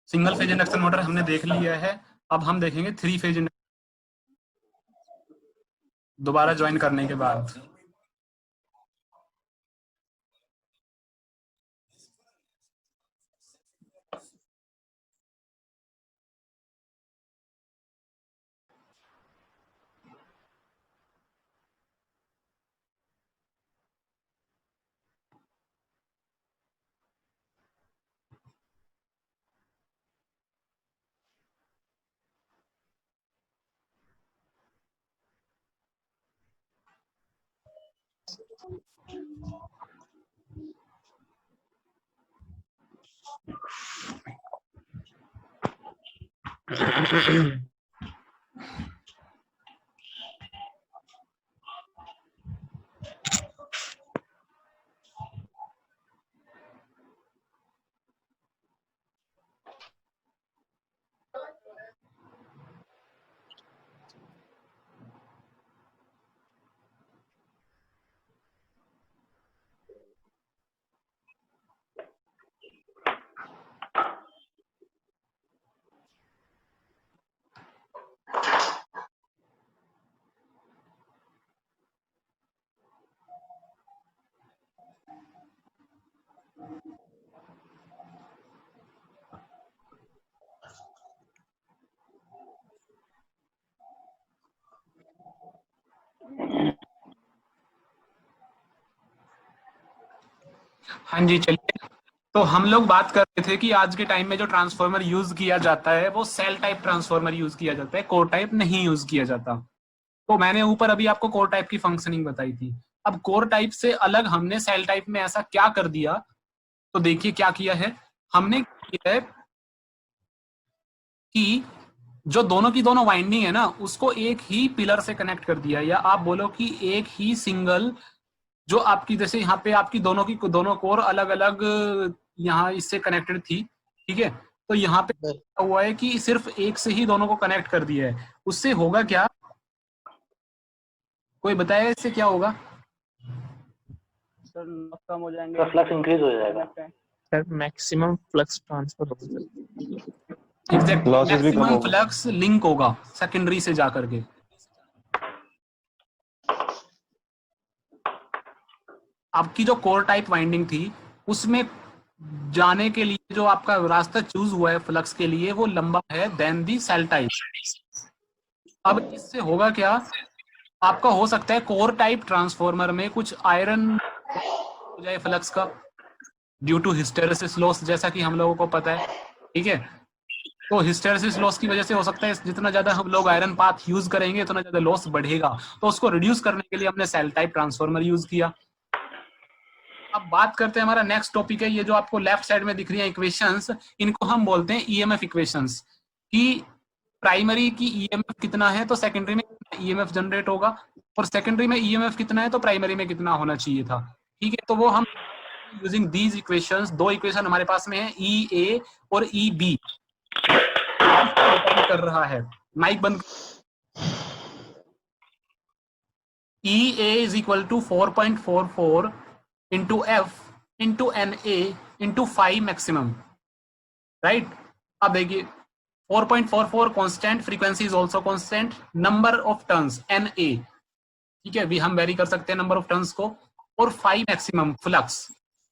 सिंगल फेज इंडक्शन मोटर हमने देख लिया है, अब हम देखेंगे 3 फेज दोबारा ज्वाइन करने के बाद। हाँ जी, चलिए। तो हम लोग बात कर रहे थे कि आज के टाइम में जो ट्रांसफार्मर यूज किया जाता है वो सेल टाइप ट्रांसफार्मर यूज किया जाता है, कोर टाइप नहीं यूज किया जाता। तो मैंने ऊपर अभी आपको कोर टाइप की फंक्शनिंग बताई थी। अब कोर टाइप से अलग हमने सेल टाइप में ऐसा क्या कर दिया, तो देखिए क्या किया है हमने। किया है कि जो दोनों की दोनों वाइंडिंग है ना, उसको एक ही पिलर से कनेक्ट कर दिया, या आप बोलो कि एक ही सिंगल, जो आपकी जैसे यहाँ पे आपकी दोनों की दोनों कोर अलग अलग यहाँ इससे कनेक्टेड थी, ठीक है। तो यहाँ पे क्या हुआ है कि सिर्फ एक से ही दोनों को कनेक्ट कर दिया है। उससे होगा क्या, कोई बताएगा इससे क्या होगा? सर लॉस कम हो जाएंगे, फ्लक्स इंक्रीज हो जाएगा। सर मैक्सिमम फ्लक्स ट्रांसफर होगा सर। एग्जैक्ट Losses भी कम मैक्सिमम होगा। फ्लक्स लिंक होगा सेकेंडरी से जाकर के। आपकी जो कोर टाइप वाइंडिंग थी उसमें जाने के लिए जो आपका रास्ता चूज हुआ है फ्लक्स के लिए, वो लंबा है देन दी सेल टाइप। अब इससे होगा क्या, आपका हो सकता है कोर टाइप ट्रांसफार्मर में कुछ आयरन हो जाए फ्लक्स का, ड्यू टू हिस्टेरेसिस लॉस, जैसा कि हम लोगों को पता है, ठीक है। तो हिस्टेरेसिस लॉस की वजह से हो सकता है जितना ज्यादा हम लोग आयरन पाथ यूज करेंगे उतना ज्यादा लॉस बढ़ेगा। तो उसको रिड्यूस करने के लिए हमने सेल टाइप ट्रांसफार्मर यूज किया। अब बात करते हैं, हमारा नेक्स्ट टॉपिक है ये जो आपको लेफ्ट साइड में दिख रही है इक्वेशंस, इनको हम बोलते हैं ईएमएफ इक्वेशंस। कि प्राइमरी की ईएमएफ कितना है तो सेकेंडरी में ईएमएफ जनरेट होगा, और सेकेंडरी में ईएमएफ कितना है तो प्राइमरी में कितना होना चाहिए था, ठीक है। तो वो हम यूजिंग दीज इक्वेशंस, दो इक्वेशन हमारे पास में है, ई ए और ई बी, डिपेंड कर रहा है। माइक बंद। E A is equal to 4.44 into F into NA into phi maximum, right? अब देखिए 4.44 constant, frequency is also constant, number of turns NA, ठीक है, भी हम वेरी कर सकते हैं नंबर ऑफ टर्न्स को, और phi maximum फ्लक्स।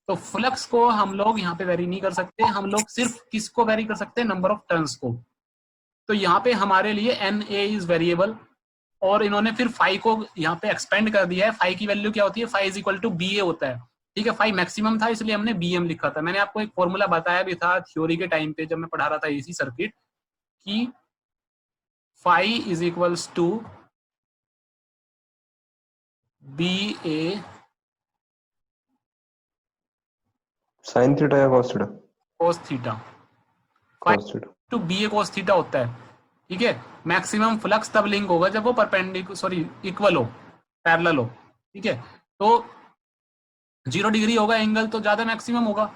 तो फ्लक्स को हम लोग यहाँ पे वेरी नहीं कर सकते, हम लोग सिर्फ किसको वेरी कर सकते हैं, नंबर ऑफ टर्न्स को। तो यहाँ पे हमारे लिए NA इज वेरिएबल, और इन्होंने फिर फाई को यहाँ पे एक्सपेंड कर दिया है। फाई की वैल्यू क्या होती है, phi is equal to B A होता है, ठीक है। फाई मैक्सिमम था इसलिए हमने बी एम लिखा था। मैंने आपको एक फॉर्मूला बताया भी था थ्योरी के टाइम पे जब मैं पढ़ा रहा था एसी सर्किट, कि phi is equals to B A sine theta या cos theta? Cos theta cos theta. Two B A cos theta होता है, ठीक है। मैक्सिमम फ्लक्स तब लिंक होगा जब वो इक्वल हो, पैरेलल हो, ठीक है। तो 0 डिग्री होगा एंगल तो ज्यादा मैक्सिमम होगा।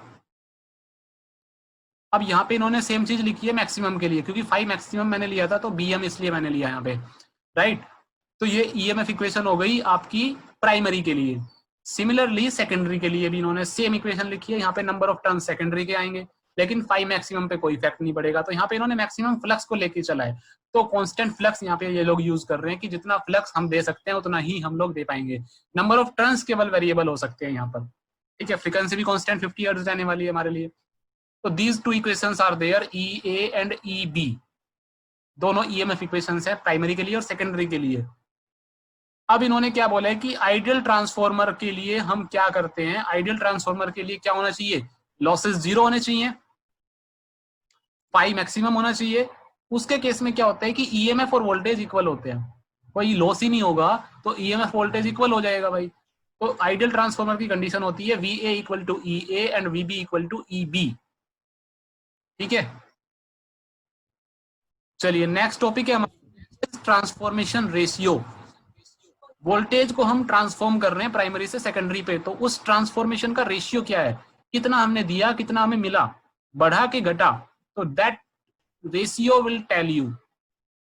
अब यहाँ पे इन्होंने सेम चीज लिखी है मैक्सिमम के लिए, क्योंकि 5 मैक्सिमम मैंने लिया था तो BM इसलिए मैंने लिया यहाँ पे, राइट। तो ये EMF इक्वेशन हो गई आपकी प्राइमरी के लिए। सिमिलरली सेकेंडरी के लिए भी इन्होंने सेम इक्वेशन लिखी है। यहाँ पे नंबर ऑफ टर्न सेकेंडरी के आएंगे, लेकिन 5 मैक्सिमम पे कोई इफेक्ट नहीं पड़ेगा। तो यहाँ पे इन्होंने मैक्सिमम फ्लक्स को लेके चला है, तो कांस्टेंट फ्लक्स यहाँ पे ये लोग यूज कर रहे हैं कि जितना फ्लक्स हम दे सकते हैं उतना ही हम लोग दे पाएंगे। नंबर ऑफ टर्न्स केवल वेरिएबल हो सकते हैं यहाँ पर, ठीक है। फ्रीक्वेंसी भी कांस्टेंट 50 हर्ट्ज रहने वाली है हमारे लिए। तो these two equations are there, EA and EB, दोनों EMF इक्वेशंस है प्राइमरी के लिए और सेकेंडरी के लिए। अब इन्होंने क्या बोला है कि आइडियल ट्रांसफॉर्मर के लिए हम क्या करते हैं, आइडियल ट्रांसफॉर्मर के लिए क्या होना चाहिए, लॉसेस 0 होने चाहिए, पाई मैक्सिमम होना चाहिए। उसके केस में क्या होता है कि EMF और वोल्टेज इक्वल होते हैं, कोई लॉस ही नहीं होगा तो EMF वोल्टेज इक्वल हो जाएगा भाई। तो आइडियल ट्रांसफॉर्मर की कंडीशन होती है VA equal to EA and VB equal to EB, ठीक है। चलिए नेक्स्ट टॉपिक है हमारा ट्रांसफॉर्मेशन रेशियो। वोल्टेज को हम ट्रांसफॉर्म कर रहे हैं प्राइमरी से सेकेंडरी पे, तो उस ट्रांसफॉर्मेशन का रेशियो क्या है, कितना हमने दिया कितना हमें मिला, बढ़ा के घटा, तो that ratio will tell you.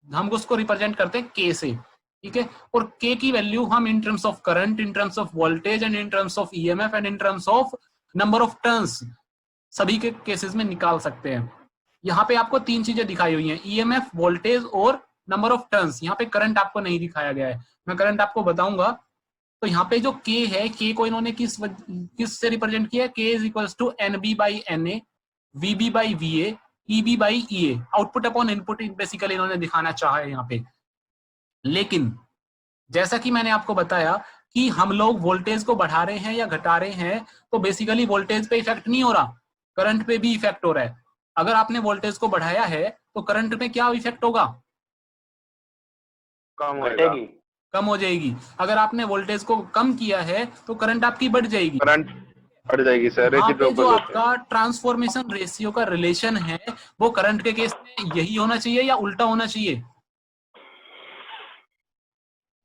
हम उसको रिप्रेजेंट करते हैं K से, ठीक है। और K की वैल्यू हम in terms of current, in terms of voltage and in terms of EMF and in terms of number of turns, सभी के केसेस में निकाल सकते हैं। यहाँ पे आपको 3 चीजें दिखाई हुई हैं, EMF, वोल्टेज और नंबर ऑफ टर्न्स। यहाँ पे करंट आपको नहीं दिखाया गया है, मैं करंट आपको बताऊंगा। तो यहाँ पे जो K है, K को इन्होंने किस से रिप्रेजेंट किया है, K is equals to NB by NA, VB by VA, EB by EA। Output upon input basically इन्होंने दिखाना चाहा है यहाँ पे। लेकिन जैसा कि मैंने आपको बताया कि हम लोग वोल्टेज को बढ़ा रहे हैं या घटा रहे हैं, तो बेसिकली वोल्टेज पे इफेक्ट नहीं हो रहा, करंट पे भी इफेक्ट हो रहा है। अगर आपने वोल्टेज को बढ़ाया है तो करंट में क्या इफेक्ट होगा, कम हो जाएगी। अगर आपने वोल्टेज को कम किया है तो करंट आपकी बढ़ जाएगी, करंट बढ़ जाएगी सर। यहाँ पे जो आपका ट्रांसफॉर्मेशन रेशियो का रिलेशन है वो करंट के केस में यही होना चाहिए या उल्टा होना चाहिए,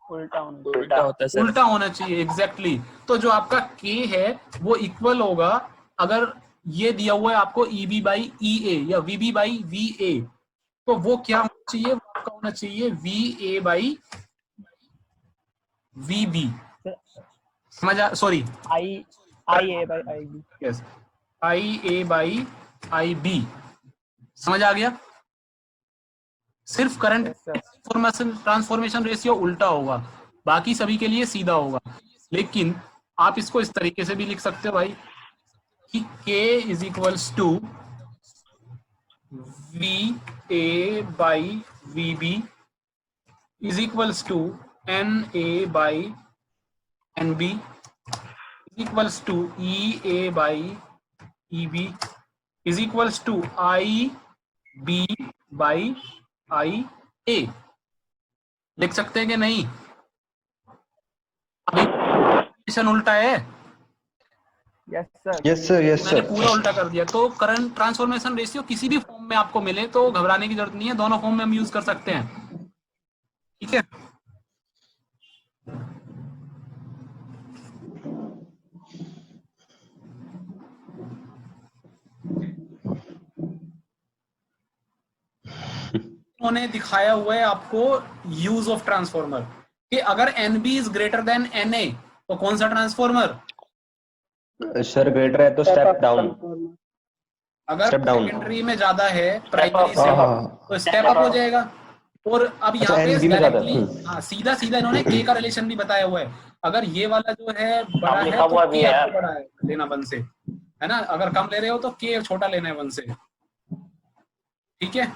उल्टा होता है सर, उल्टा होना चाहिए, एग्जैक्टली। तो जो आपका K है वो इक्वल होगा, अगर ये दिया हुआ है आपको EB बाई EA या VB बाई VA, तो वो क्या होना चाहिए, वो आपका होना चाहिए VA बाई VB। समझा, sorry IA by IB, yes, IA by IB, समझ आ गया। सिर्फ करंट ट्रांसफॉर्मेशन रेशियो उल्टा होगा, बाकी सभी के लिए सीधा होगा। लेकिन आप इसको इस तरीके से भी लिख सकते हो भाई कि K is equals to VA by VB is equals to NA by NB is equals to EA by EB is equals to IB by IA। लिख सकते हैं कि नहीं, अभी उल्टा है। yes sir, yes sir, yes मैंने सर। पूरा उल्टा कर दिया। तो करंट ट्रांसफॉर्मेशन रेशियो किसी भी फॉर्म में आपको मिले तो घबराने की जरूरत नहीं है, दोनों फॉर्म में हम यूज कर सकते हैं, ठीक है। उन्होंने दिखाया हुआ है आपको यूज ऑफ ट्रांसफॉर्मर कि अगर NB is greater than NA तो कौन सा ट्रांसफॉर्मर, सर ग्रेटर है तो स्टेप डाउन, अगर Step down। सेकेंडरी में ज्यादा है प्राइमरी से तो स्टेप अप हो जाएगा। और अब यहाँ पे NB में ज्यादा, डायरेक्टली हाँ सीधा सीधा इन्होंने K का रिलेशन भी बताया हुआ है। अगर ये वाला जो है बड़ा है तो K आपको बड़ा है लेना 1 से, है ना। अगर कम ले रहे हो तो K छोटा लेना है 1 से, ठीक है।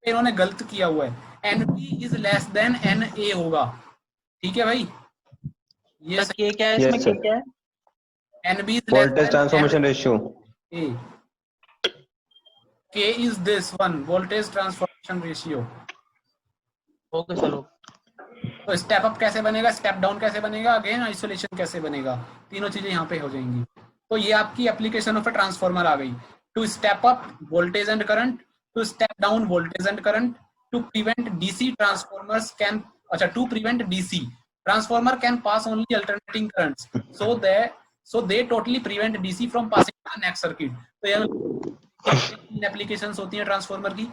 इन्होंने गलत किया हुआ है, NB is less than NA होगा, ठीक है भाई। ये K क्या है इसमें, Yes, K sir। क्या है, NB is less voltage than transformation ratio. NA। K is this one, voltage transformation ratio। Okay sir. तो स्टेप अप कैसे बनेगा, स्टेप डाउन कैसे बनेगा, अगेन आइसोलेशन कैसे बनेगा, तीनों चीजें यहाँ पे हो जाएंगी। तो ये आपकी एप्लीकेशन ऑफ ए ट्रांसफार्मर आ गई। To step up voltage and current, to step down voltage and current, to prevent DC transformers can, अच्छा, to prevent DC transformer can pass only alternating currents, so they totally prevent DC from passing to the next circuit। तो ये तीन applications होती हैं transformer की।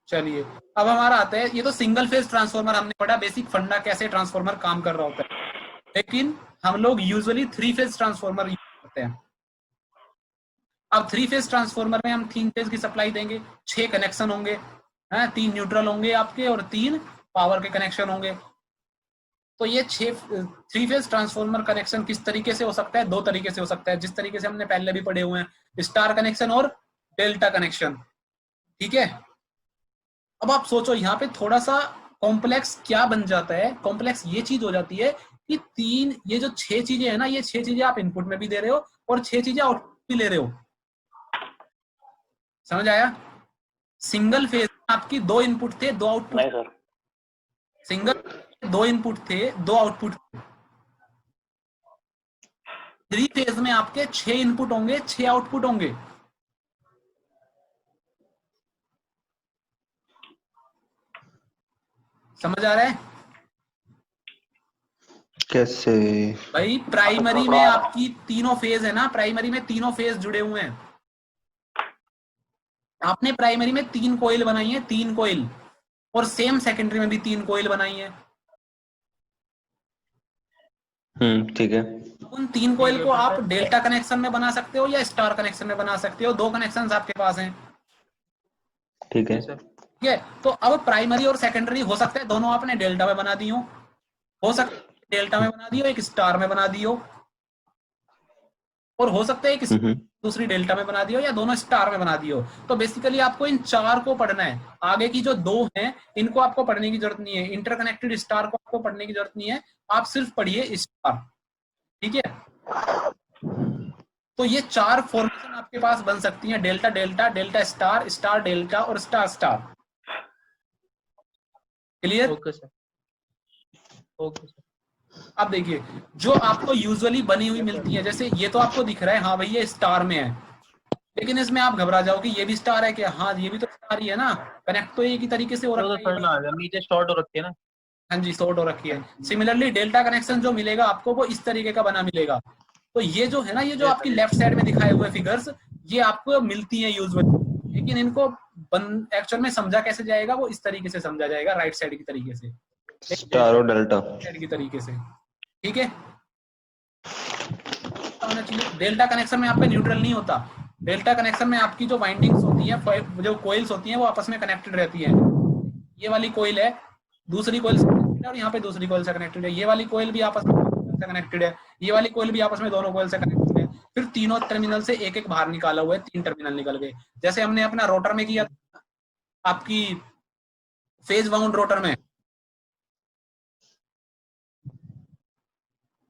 चलिए अब हमारा आता है, ये तो सिंगल फेज ट्रांसफार्मर हमने पढ़ा, बेसिक फंडा कैसे ट्रांसफार्मर काम कर रहा होता है, लेकिन हम लोग यूजुअली 3 फेज ट्रांसफार्मर यूज करते हैं। अब 3 फेज ट्रांसफार्मर में हम 3 फेज की सप्लाई देंगे, 6 कनेक्शन होंगे, 3 न्यूट्रल होंगे आपके और 3 पावर के कनेक्शन होंगे। तो ये 3 फेज ट्रांसफार्मर कनेक्शन किस तरीके से हो सकता है? 2 तरीके से हो सकता है, जिस तरीके से हमने पहले भी पढ़े हुए हैं, स्टार कनेक्शन और डेल्टा कनेक्शन। ठीक है, अब आप सोचो यहाँ पे थोड़ा सा कॉम्प्लेक्स क्या बन जाता है। कॉम्प्लेक्स ये चीज हो जाती है कि ये जो 6 चीजें है ना, ये 6 चीजें आप इनपुट में भी दे रहे हो और 6 चीजें आउटपुट भी ले रहे हो। समझ आया? सिंगल फेज में आपकी 2 इनपुट थे, 2 आउटपुट। नहीं सर, सिंगल 2 इनपुट थे, 2 आउटपुट थे। 3 फेज में आपके 6 इनपुट होंगे, 6 आउटपुट होंगे। समझ आ रहा है? कैसे? भाई प्राइमरी में आपकी तीनों फेज है ना, प्राइमरी में तीनों फेज जुड़े हुए हैं। आपने प्राइमरी में 3 कोयल बनाई है, 3 कोयल, और सेम सेकेंडरी में भी 3 कोयल बनाई है। ठीक है। उन 3 कोयल को आप डेल्टा कनेक्शन में बना सकते हो या स्टार कनेक्शन में बना सकते हो। 2 कनेक्शंस आपके पास हैं। ठीक है। ठीक है, तो अब प्राइमरी और सेकेंडरी हो सकता है दोनों आपने डेल्टा में बना दी हो सकता है डेल्टा में बना दी हो, एक स्टार में बना दी हो, और हो सकता है एक दूसरी डेल्टा में बना दी हो या दोनों स्टार में बना दी हो। तो बेसिकली आपको इन 4 को पढ़ना है। आगे की जो 2 हैं इनको आपको पढ़ने की जरूरत नहीं है। इंटरकनेक्टेड स्टार को आपको पढ़ने की जरूरत नहीं है, आप सिर्फ पढ़िए स्टार। ठीक है, तो ये 4 फॉर्मेशन आपके पास बन सकती हैं, delta delta, delta star, star delta और star star. Clear? Okay sir, okay sir. अब देखिए, जो आपको यूजुअली बनी हुई मिलती है, जैसे ये तो आपको दिख रहा है, हाँ भाई ये स्टार में है, लेकिन इसमें आप घबरा जाओ कि ये भी स्टार है क्या? हाँ, ये भी तो स्टार ही है ना, कनेक्ट तो एक ही तरीके से हो रखा है, नीचे शॉर्ट हो रखी है ना। हाँ जी, शॉर्ट हो रखी है। सिमिलरली डेल्टा कनेक्शन जो मिलेगा आपको वो इस तरीके का बना मिलेगा। तो ये जो है ना, ये जो आपकी लेफ्ट साइड में दिखाए हुए फिगर्स, ये आपको मिलती हैं यूजुअली, लेकिन इनको एक्चुअल में समझा कैसे जाएगा, वो इस तरीके से समझा जाएगा, राइट साइड की तरीके से, स्टार और डेल्टा साइड की तरीके से। ठीक है, डेल्टा कनेक्शन में आपका न्यूट्रल नहीं होता। डेल्टा कनेक्शन में आपकी जो वाइंडिंग्स होती हैं, जो कोइल्स होती हैं, वो आपस में कनेक्टेड रहती हैं। ये वाली कोइल है, दूसरी कोइल से कनेक्टेड है, और यहाँ पे दूसरी कोइल से कनेक्टेड है। ये वाली कोइल भी आपस में कनेक्टेड है, ये वाली कोइल भी आपस में दोनों कोइल से कनेक्टेड है। फिर तीनों टर्मिनल से एक एक बाहर निकाला हुआ है, 3 टर्मिनल निकल गए। जैसे हमने अपना रोटर में किया, आपकी फेज वाउंड रोटर में,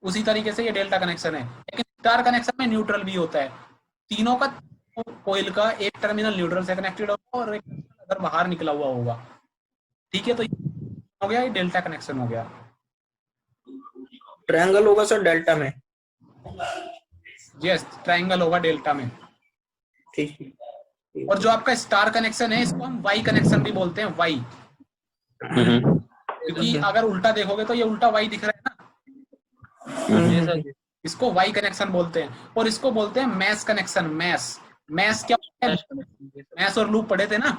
उसी तरीके से ये डेल्टा कनेक्शन है। लेकिन स्टार कनेक्शन में न्यूट्रल भी होता है। तीनों का कोइल का एक टर्मिनल न्यूट्रल से कनेक्टेड होगा और एक अगर बाहर निकला हुआ होगा। ठीक है, तो हो गया, ये डेल्टा कनेक्शन हो गया। ट्रायंगल होगा सर डेल्टा में? यस, ट्रायंगल होगा डेल्टा में। ठीक है। और जो आपका स्टार कनेक्शन है, इसको हम वाई कनेक्शन भी बोलते हैं, वाई, क्योंकि अगर उल्टा देखोगे तो ये उल्टा वाई दिख रहा है ना, इसको वाई कनेक्शन बोलते हैं। और इसको बोलते हैं मैश कनेक्शन। मैश क्या है? मैश और लूप पढ़े थे ना।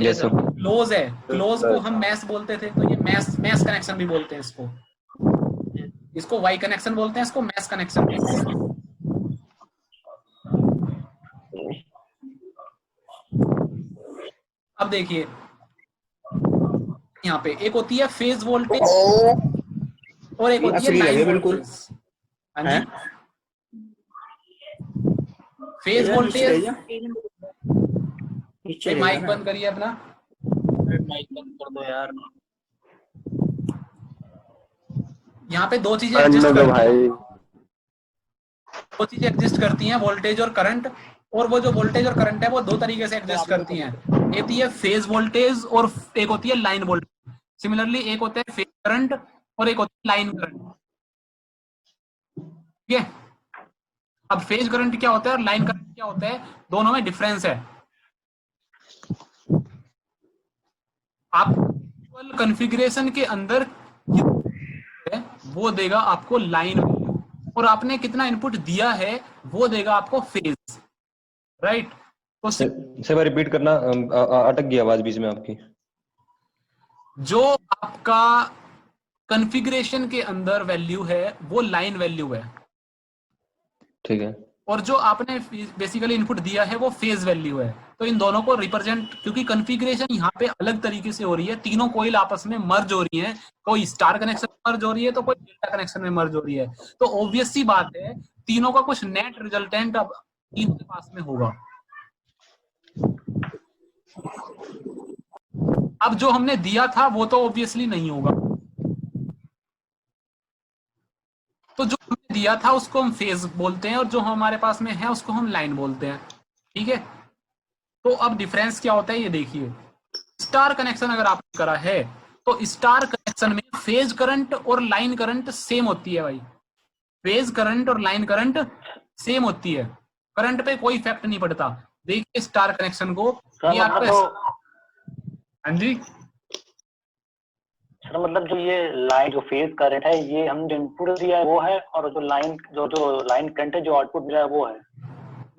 Yes sir. क्लोज है, क्लोज को हम मैश बोलते थे, तो ये मैश कनेक्शन भी बोलते हैं इसको। इसको वाई कनेक्शन बोलते हैं, इसको मैश कनेक्शन बोलते हैं। अब देखिए, यहाँ पे एक होती है फेज वोल्टेज और एक होती है लाइन वोल्टेज। हाँ जी, फेज वोल्टेज। माइक बंद करिए अपना, माइक बंद कर दो यार। यहाँ पे 2 चीजें एग्जिस्ट करती हैं, 2 चीजें एग्जिस्ट करती हैं, वोल्टेज और करंट। और वो जो वोल्टेज और करंट है वो 2 तरीके से एग्जिस्ट करती हैं। एक होती है फेज वोल्टेज और एक होती है लाइन वोल्टेज। सिमिलरली एक होता है फेज करंट और एक होता है लाइन करंट। ठीक है। अब फेज करंट क्या होता है और लाइन करंट क्या होता है, दोनों में डिफरेंस है। आप कॉन्फ़िगरेशन के अंदर है वो देगा आपको लाइन, और आपने कितना इनपुट दिया है वो देगा आपको फेज, राइट। तो से रिपीट करना, अटक गई आवाज बीच में आपकी। जो आपका कॉन्फ़िगरेशन के अंदर वैल्यू है वो लाइन वैल्यू है, ठीक है। और जो आपने बेसिकली इनपुट दिया है वो फेज वैल्यू है। तो इन दोनों को रिप्रेजेंट, क्योंकि कॉन्फ़िगरेशन यहाँ पे अलग तरीके से हो रही है, तीनों कोइल आपस में मर्ज हो रही है, कोई स्टार कनेक्शन में मर्ज हो रही है तो कोई डेल्टा कनेक्शन में मर्ज हो रही है। तो ऑब्वियस सी बात है तीनों का कुछ नेट रिजल्टेंट अब तीनों के पास में होगा। अब जो हमने दिया था वो तो ऑब्वियसली नहीं होगा, तो जो हमने दिया था उसको हम फेज बोलते हैं और जो हमारे पास में है उसको हम लाइन बोलते हैं, ठीक है। तो अब डिफरेंस क्या होता है ये देखिए। स्टार कनेक्शन अगर आपने करा है तो स्टार कनेक्शन में फेज करंट और लाइन करंट सेम होती है भाई, फेज करंट और लाइन करंट सेम होती है, करंट पे कोई इफेक्ट नहीं पड़ता। देखिए स्टार कनेक्शन को, ये आपका, हाँ जी सर मतलब जो ये लाइन जो फेज करंट है ये हम जो इनपुट दिया है वो है, और जो लाइन करंट है जो आउटपुट दिया है वो है।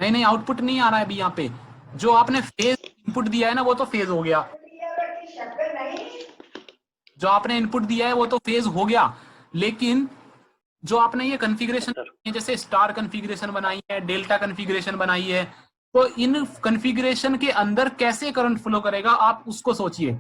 नहीं आउटपुट नहीं आ रहा है अभी यहाँ पे, जो आपने फेज इनपुट दिया है ना वो तो फेज हो गया, जो आपने इनपुट दिया है वो तो फेज हो गया, लेकिन जो आपने ये कॉन्फ़िगरेशन जैसे स्टार कॉन्फ़िगरेशन बनाई है, डेल्टा कॉन्फ़िगरेशन बनाई है, तो इन कॉन्फ़िगरेशन के अंदर कैसे करंट फ्लो करेगा आप उसको सोचिए।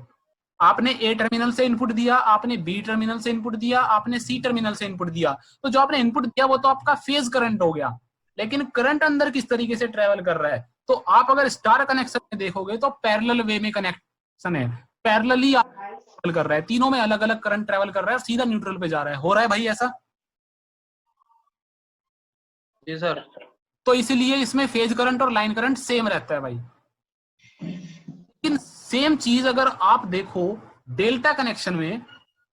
आपने ए टर्मिनल से इनपुट दिया, आपने बी टर्मिनल से इनपुट दिया, आपने सी टर्मिनल से इनपुट दिया, तो जो आपने इनपुट दिया वो तो आपका फेज करंट हो गया, लेकिन करंट अंदर किस तरीके से ट्रेवल कर रहा है। तो आप अगर स्टार कनेक्शन में देखोगे तो पैरेलल वे में कनेक्शन है, पैरेलली आप ट्रेवल कर रहा है, तीनों में अलग अलग करंट ट्रेवल कर रहा है और सीधा न्यूट्रल पे जा रहा है। हो रहा है भाई ऐसा? जी सर। तो इसलिए इसमें फेज करंट और लाइन करंट सेम रहता है भाई। लेकिन सेम चीज अगर आप देखो डेल्टा कनेक्शन में,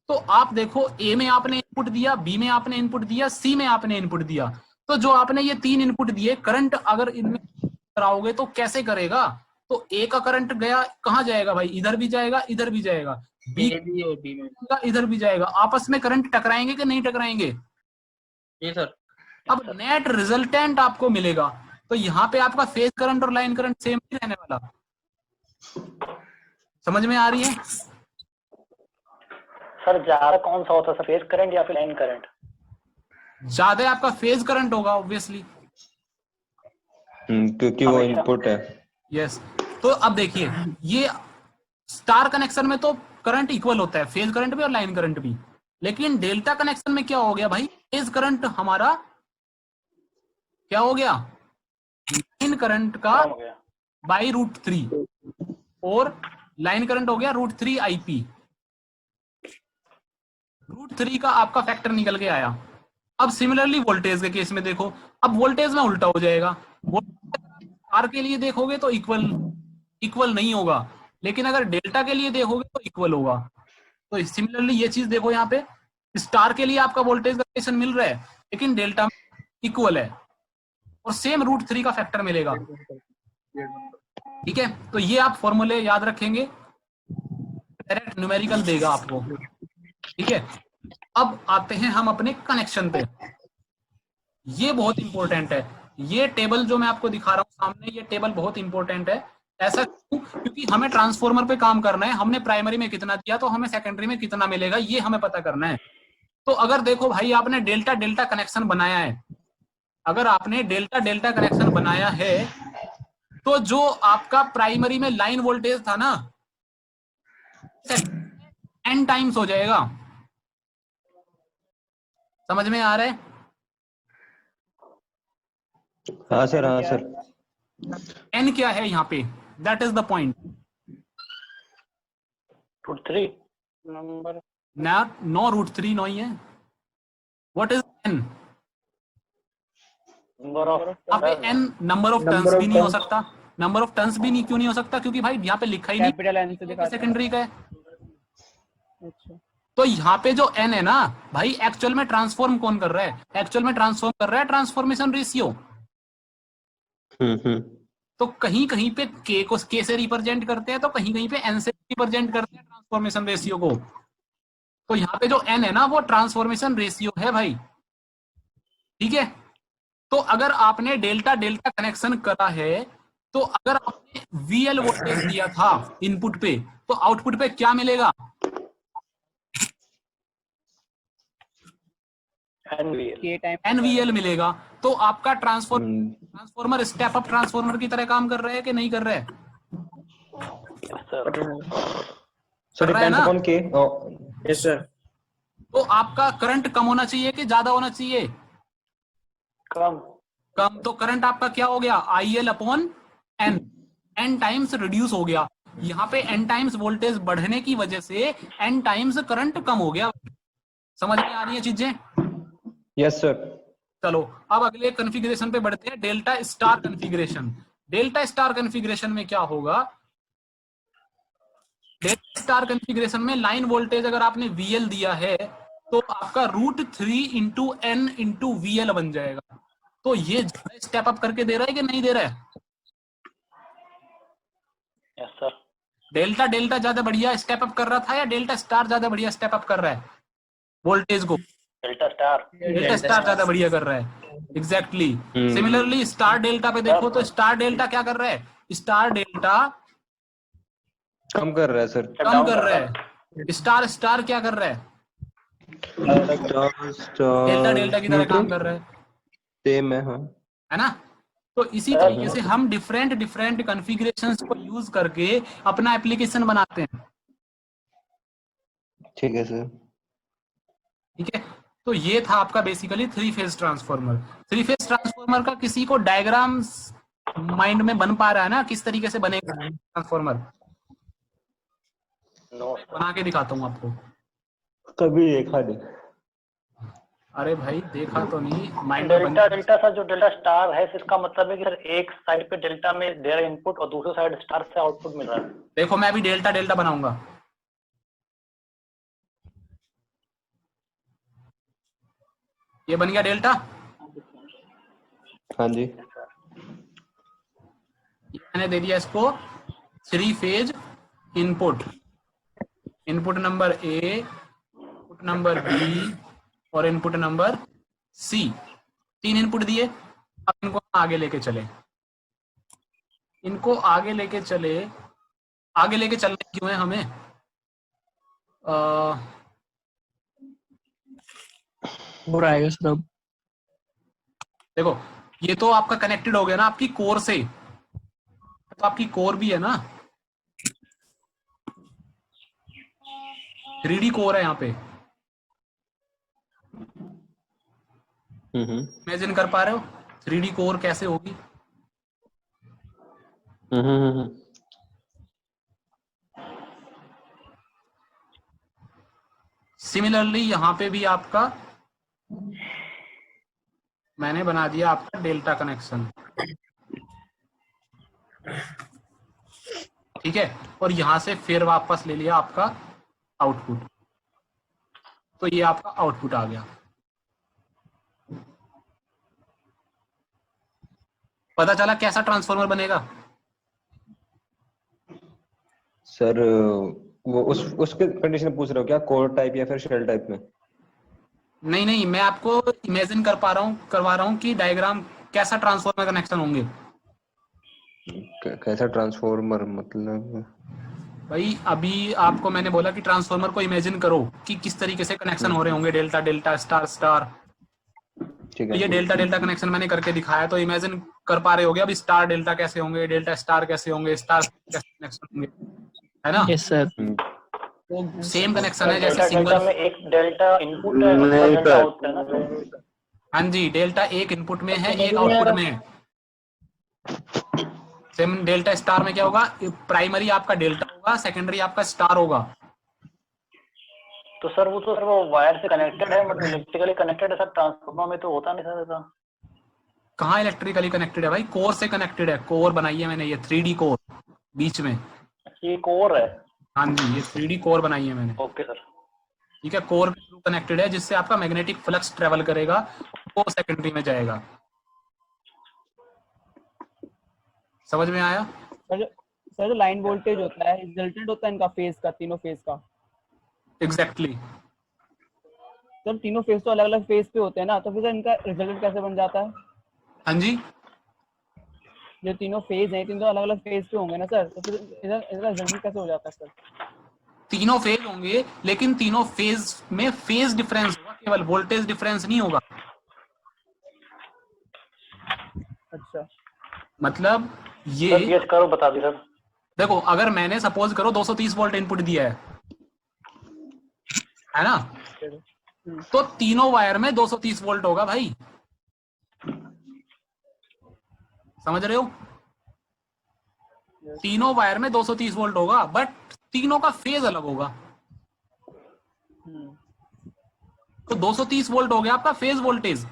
तो आप देखो ए में आपने इनपुट दिया, बी में आपने इनपुट दिया, सी में आपने इनपुट दिया, तो जो आपने ये तीन इनपुट दिए, करंट अगर इनमें कराओगे तो कैसे करेगा, तो ए का करंट गया कहाँ जाएगा भाई, इधर भी जाएगा इधर भी जाएगा, बी का इधर भी जाएगा, आपस में करंट टकराएंगे कि नहीं टकराएंगे? जी सर। अब नेट रिजल्टेंट आपको मिलेगा, तो यहाँ पे आपका फेज करंट और लाइन करंट सेम ही रहने वाला। समझ में आ रही है? सर ज्यादा कौन सा होता है सर, फेज करंट या फिर लाइन करंट? ज्यादा आपका फेज करंट होगा ऑब्वियसली, क्योंकि वो इनपुट है। यस। तो अब देखिए ये स्टार कनेक्शन में तो करंट इक्वल होता है, फेज करंट भी और लाइन करंट भी, लेकिन डेल्टा कनेक्शन में क्या हो गया भाई, फेज करंट हमारा क्या हो गया, लाइन करंट का बाई √3 और लाइन करंट हो गया √3 IP। √3 का आपका फैक्टर निकल के आया। अब सिमिलरली वोल्टेज के केस में देखो, अब वोल्टेज में उल्टा हो जाएगा, आर के लिए देखोगे तो इक्वल नहीं होगा, लेकिन अगर डेल्टा के लिए देखोगे तो इक्वल होगा। तो सिमिलरली ये चीज देखो, यहाँ पे स्टार के लिए आपका वोल्टेज का रिलेशन मिल रहा है, लेकिन डेल्टा में इक्वल है और सेम √3 का फैक्टर मिलेगा। ठीक है, तो ये आप फॉर्मूले याद रखेंगे, डायरेक्ट न्यूमेरिकल देगा आपको। ठीक है, अब आते हैं हम अपने कनेक्शन पे। ये बहुत इंपॉर्टेंट है, ये टेबल जो मैं आपको दिखा रहा हूँ सामने, ये टेबल बहुत इंपॉर्टेंट है। ऐसा क्यों? क्योंकि हमें ट्रांसफॉर्मर पे काम करना है, हमने प्राइमरी में कितना दिया तो हमें सेकेंडरी में कितना मिलेगा ये हमें पता करना है। तो अगर देखो भाई आपने डेल्टा डेल्टा कनेक्शन बनाया है, अगर आपने डेल्टा डेल्टा कनेक्शन बनाया है तो जो आपका प्राइमरी में लाइन वोल्टेज था ना, n टाइम्स हो जाएगा। समझ में आ रहा है? हाँ सर, हाँ सर। n क्या है यहाँ पे, that is the point. √3 number ना, नो √3 नहीं है। What is n? Number of यहाँ पे n नंबर ऑफ टर्न्स भी नहीं हो सकता। नंबर ऑफ टर्न्स भी नहीं, क्यों नहीं हो सकता? क्योंकि भाई यहाँ पे लिखा ही नहीं कैपिटल एन से दिखा सेकेंडरी का है। अच्छा तो यहाँ पे जो n है ना भाई, एक्चुअल में ट्रांसफॉर्म कौन कर रहा है? एक्चुअल में ट्रांसफॉर्म कर रहा है ट्रांसफॉर्मेशन रेशियो। तो कहीं कहीं पे k को k से रिप्रेजेंट करते हैं, तो कहीं कहीं पे n से रिप्रेजेंट करते हैं ट्रांसफॉर्मेशन रेशियो को। तो यहाँ पे जो n है ना वो ट्रांसफॉर्मेशन रेशियो है भाई, ठीक है। तो अगर आपने डेल्टा डेल्टा कनेक्शन करा है, तो अगर आपने VL वोल्टेज दिया था इनपुट पे, तो आउटपुट पे क्या मिलेगा? NVL मिलेगा। तो आपका ट्रांसफॉर्मर स्टेप अप ट्रांसफॉर्मर की तरह काम कर रहा है कि नहीं कर रहा है? So depends upon K. Yes, sir. तो आपका करंट कम होना चाहिए कि ज्यादा होना चाहिए? कम। तो करंट आपका क्या हो गया? IL upon N, N times reduce हो गया। यहाँ पे N टाइम्स वोल्टेज बढ़ने की वजह से N टाइम्स करंट कम हो गया। समझ में आ रही है चीजें? Yes sir. चलो अब अगले कॉन्फ़िगरेशन पे बढ़ते हैं, delta star configuration. Delta star configuration में क्या होगा? डेल्टा स्टार कॉन्फ़िगरेशन में लाइन वोल्टेज अगर आपने VL दिया है, तो आपका √3 इंटू N इंटू VL बन जाएगा। तो ये स्टेप अप करके दे रहा है कि नहीं दे रहा है? Yes sir. डेल्टा डेल्टा ज्यादा बढ़िया स्टेप अप कर रहा था या डेल्टा स्टार ज्यादा बढ़िया स्टेप अप कर रहा है वोल्टेज को? Delta star. डेल्टा स्टार ज्यादा बढ़िया कर रहा है, एग्जैक्टली। सिमिलरली स्टार डेल्टा पे देखो तो स्टार डेल्टा क्या कर रहा है? स्टार डेल्टा कम कर रहा है सर। कम कर रहा है। स्टार स्टार क्या कर रहा है? डेल्टा डेल्टा की तरह काम कर रहा है, सेम है, हाँ। है ना? तो इसी तरीके से हम डिफरेंट डिफरेंट कॉन्फ़िगरेशंस को यूज करके अपना एप्लीकेशन बनाते हैं, ठीक है सर। ठीक है। तो ये था आपका basically 3 phase transformer. 3 phase transformer का किसी को डायग्राम्स माइंड में बन पा रहा है ना, किस तरीके से बनेगा ट्रांसफार्मर? बना के दिखाता हूँ आपको। कभी देखा नहीं। अरे भाई देखा तो नहीं, माइंड में डेल्टा डेल्टा सर, जो डेल्टा स्टार है इसका मतलब है कि सर एक साइड पे डेल्टा में दे रहा है इनपुट और दूसरी साइड स्टार से आउटपुट मिल रहा है। देखो मैं अभी डेल्टा डेल्टा बनाऊंगा। ये बन गया डेल्टा। हाँ जी। मैंने दे दिया इसको 3 phase input, input number A, input number B और इनपुट नंबर C। 3 इनपुट दिए। अब इनको आगे लेके चले, इनको आगे लेके चले। आगे लेके चलने क्यों है हमें? बुरा आएगा सर। अब देखो ये तो आपका कनेक्टेड हो गया ना आपकी कोर से, तो आपकी कोर भी है ना, 3D कोर है यहाँ पे। इमेजिन कर पा रहे हो 3D कोर कैसे होगी? सिमिलरली यहाँ पे भी आपका मैंने बना दिया आपका डेल्टा कनेक्शन, ठीक है। और यहां से फिर वापस ले लिया आपका आउटपुट, तो ये आपका आउटपुट आ गया। पता चला कैसा ट्रांसफार्मर बनेगा? सर वो उसके कंडीशन पूछ रहे हो क्या, कोर टाइप या फिर शेल टाइप में? नहीं नहीं, मैं आपको इमेजिन करवा रहा हूँ कि डायग्राम कैसा ट्रांसफार्मर कनेक्शन होंगे। कैसा ट्रांसफार्मर मतलब? भाई अभी आपको मैंने बोला कि ट्रांसफार्मर को इमेजिन करो कि किस तरीके से कनेक्शन हो रहे होंगे, डेल्टा डेल्टा स्टार स्टार। ठीक तो है। ये डेल्टा डेल्टा कनेक्शन मैंने करके दिखाया, तो इमेजिन कर पा रहे होगे अभी स्टार डेल्टा कैसे होंगे, डेल्टा स्टार कैसे होंगे, स्टार कैसे कनेक्शन होंगे, है ना? Yes sir. तो सेम कनेक्शन है जैसे डेल्टा सिंगल। में एक डेल्टा इनपुट है, डेल्टा आउटपुट है ना। हाँ जी, डेल्टा एक इनपुट में है, एक आउटपुट में है। सेम डेल्टा स्टार में क्या होगा? प्राइमरी आपका डेल्टा होगा, सेकेंडरी आपका स्टार होगा। तो सर वो वायर से कनेक्टेड है, मतलब इलेक्ट्रिकली कनेक्टेड है सर। ट्रांसफार्मर में तो होता नहीं सर ऐसा। कहाँ इलेक्ट्रिकली कनेक्टेड है भाई? कोर से कनेक्टेड है। कोर बनाई है मैंने, ये 3D कोर बीच में। ये कोर है। हाँ जी, ये 3D कोर बनाई है मैंने। Okay sir. ठीक है, कोर के थ्रू कनेक्टेड है, जिससे आपका मैग्नेटिक फ्लक्स ट्रेवल करेगा, वो सेकेंडरी में जाएगा। समझ में आया? सर जो लाइन वोल्टेज होता है रिजल्टेंट होता है इनका फेज का, तीनों फेज का। एग्जैक्टली। सर तीनों फेज तो अलग अलग फेज पे होते हैं ना, तो फिर इनका रिजल्टेंट कैसे बन जाता है? हाँ जी, जो तीनों फेज हैं, तीनों अलग अलग फेज पे होंगे ना सर, तो फिर इसका रिजल्टेंट कैसे हो जाता है सर? तीनों फेज होंगे, लेकिन तीनों फेज में फेज डिफरेंस होगा, केवल वोल्टेज डिफरेंस नहीं होगा। अच्छा, मतलब ये सर बीएच करो बता दी सर। देखो, अगर मैंने सपोज करो 230 वोल्ट इनपुट दिया है ना, तो तीनों वायर में 230 वोल्ट होगा भाई। समझ रहे हो? तीनों वायर में 230 वोल्ट होगा, बट तीनों का फेज अलग होगा। तो 230 वोल्ट हो गया आपका फेज वोल्टेज,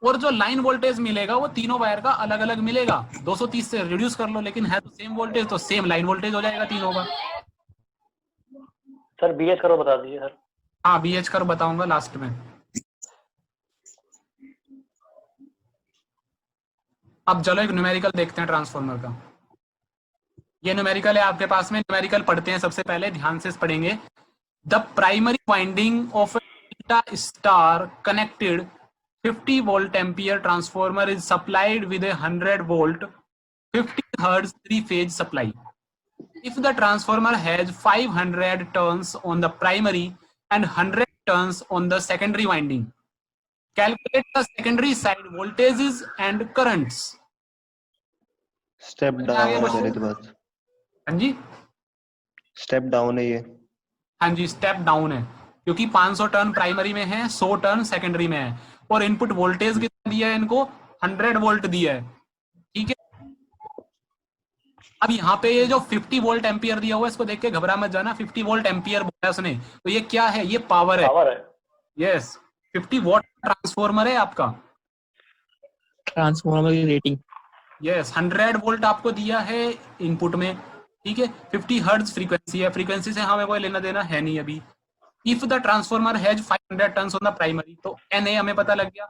और जो लाइन वोल्टेज मिलेगा वो तीनों वायर का अलग अलग मिलेगा। 230 से रिड्यूस कर लो, लेकिन है तो सेम वोल्टेज, तो सेम लाइन वोल्टेज हो जाएगा तीनों का। सर बीएच करो बता दीजिए सर। हाँ, बीएच कर बताऊंगा लास्ट में। अब चलो एक न्यूमेरिकल देखते हैं ट्रांसफार्मर का। ये न्यूमेरिकल है आपके पास में, न्यूमेरिकल पढ़ते हैं सबसे पहले, ध्यान से पढ़ेंगे। The primary winding of delta star connected 50 volt ampere transformer is supplied with a 100 volt 50 hertz 3-phase supply. If the transformer has 500 turns on the primary and 100 turns on the secondary winding, calculate the secondary side voltages and currents. Step down है sir, ये तो बात। हाँ जी, step down है ये। हाँ जी, step down है, क्योंकि 500 टर्न प्राइमरी में है, 100 टर्न सेकेंडरी में है, और इनपुट वोल्टेज कितना दिया है इनको? 100 वोल्ट दिया है। ठीक है, अब यहाँ पे ये जो 50 वोल्ट एम्पियर दिया हुआ है, इसको देख के घबरा मत जाना। 50 वोल्ट एम्पियर बोला उसने, तो ये क्या है? ये पावर है। पावर है। यस, 50 वॉट ट्रांसफॉर्मर है आपका। ट्रांसफार्मर की रेटिंग। यस, 100 वोल्ट आपको दिया है इनपुट में। ठीक है, 50 हर्ट्ज फ्रीक्वेंसी है, फ्रीक्वेंसी से हमें कोई लेना देना है नहीं अभी। If the transformer has 500 turns on the primary, तो NA हमें पता लग गया,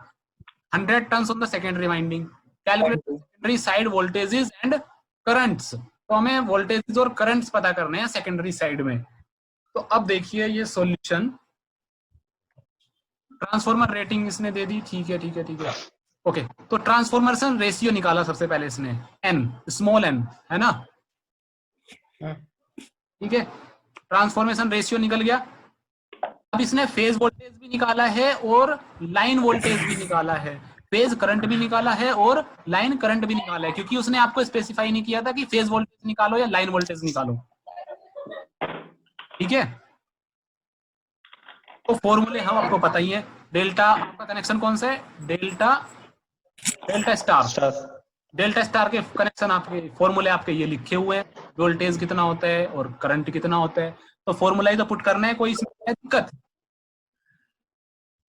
100 turns on the secondary winding, calculate secondary side voltages and currents. तो हमें वोल्टेजेस और करंट्स पता करने हैं सेकेंडरी साइड में। तो अब देखिए ये सॉल्यूशन, ट्रांसफॉर्मर रेटिंग इसने दे दी। ठीक है ठीक है ठीक है, ओके। तो ट्रांसफॉर्मेशन रेशियो निकाला सबसे पहले इसने, n, स्मॉल n, है ना? ठीक है, ट्रांसफॉर्मेशन रेशियो निकल गया। अब इसने फेज वोल्टेज भी निकाला है और लाइन वोल्टेज भी निकाला है, फेज करंट भी निकाला है और लाइन करंट भी निकाला है, क्योंकि उसने आपको स्पेसिफाई नहीं किया था कि फेज वोल्टेज निकालो या लाइन वोल्टेज निकालो। ठीक है, तो फॉर्मूले हम आपको पता ही है। डेल्टा, आपका कनेक्शन कौन सा है? Delta star. डेल्टा स्टार के कनेक्शन आपके फॉर्मूले आपके ये लिखे हुए हैं, वोल्टेज कितना होता है और करंट कितना होता है। तो फॉर्मूला ही तो पुट करना है, कोई इसमें दिक्कत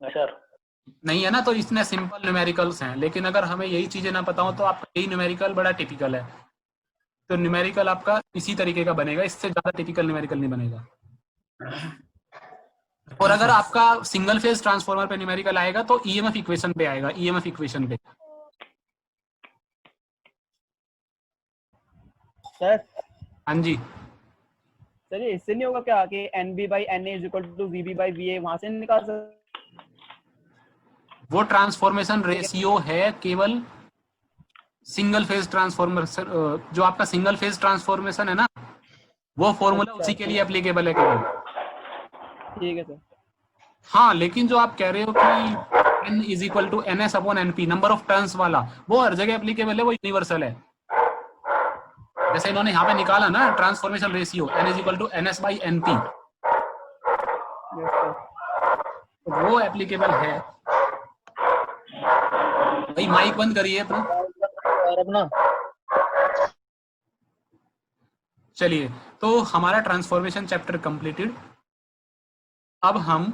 सर नहीं है ना। तो इसमें सिंपल न्यूमेरिकल्स हैं, लेकिन अगर हमें यही चीजें ना पता हो तो आपका यही न्यूमेरिकल बड़ा टिपिकल है। तो न्यूमेरिकल आपका इसी तरीके का बनेगा, इससे ज्यादा टिपिकल न्यूमेरिकल नहीं बनेगा। और अगर आपका सिंगल फेज ट्रांसफार्मर पे न्यूमेरिकल आएगा तो ईएमएफ इक्वेशन पे आएगा, ईएमएफ इक्वेशन पे। सर हाँ जी, सर ये इससे नहीं होगा क्या कि NB/NA = VB/VA, वहां से निकाल सकते? वो ट्रांसफॉर्मेशन रेशियो है केवल सिंगल फेज ट्रांसफॉर्मर। जो आपका सिंगल फेज ट्रांसफॉर्मेशन है ना, वो फॉर्मूला उसी के लिए एप्लीकेबल है केवल। ठीक है सर। हाँ, लेकिन जो आप कह रहे हो कि N = NS/NP, number of turns वाला, वो हर जगह एप्लीकेबल है, वो यूनिवर्सल है। जैसे इन्होंने यहाँ पे निकाला ना ट्रांसफॉर्मेशन रेशियो, N = NS/NP, तो वो एप्लीकेबल है। भाई माइक बंद करिए अपना। चलिए, तो हमारा ट्रांसफॉर्मेशन चैप्टर कंप्लीटेड। अब हम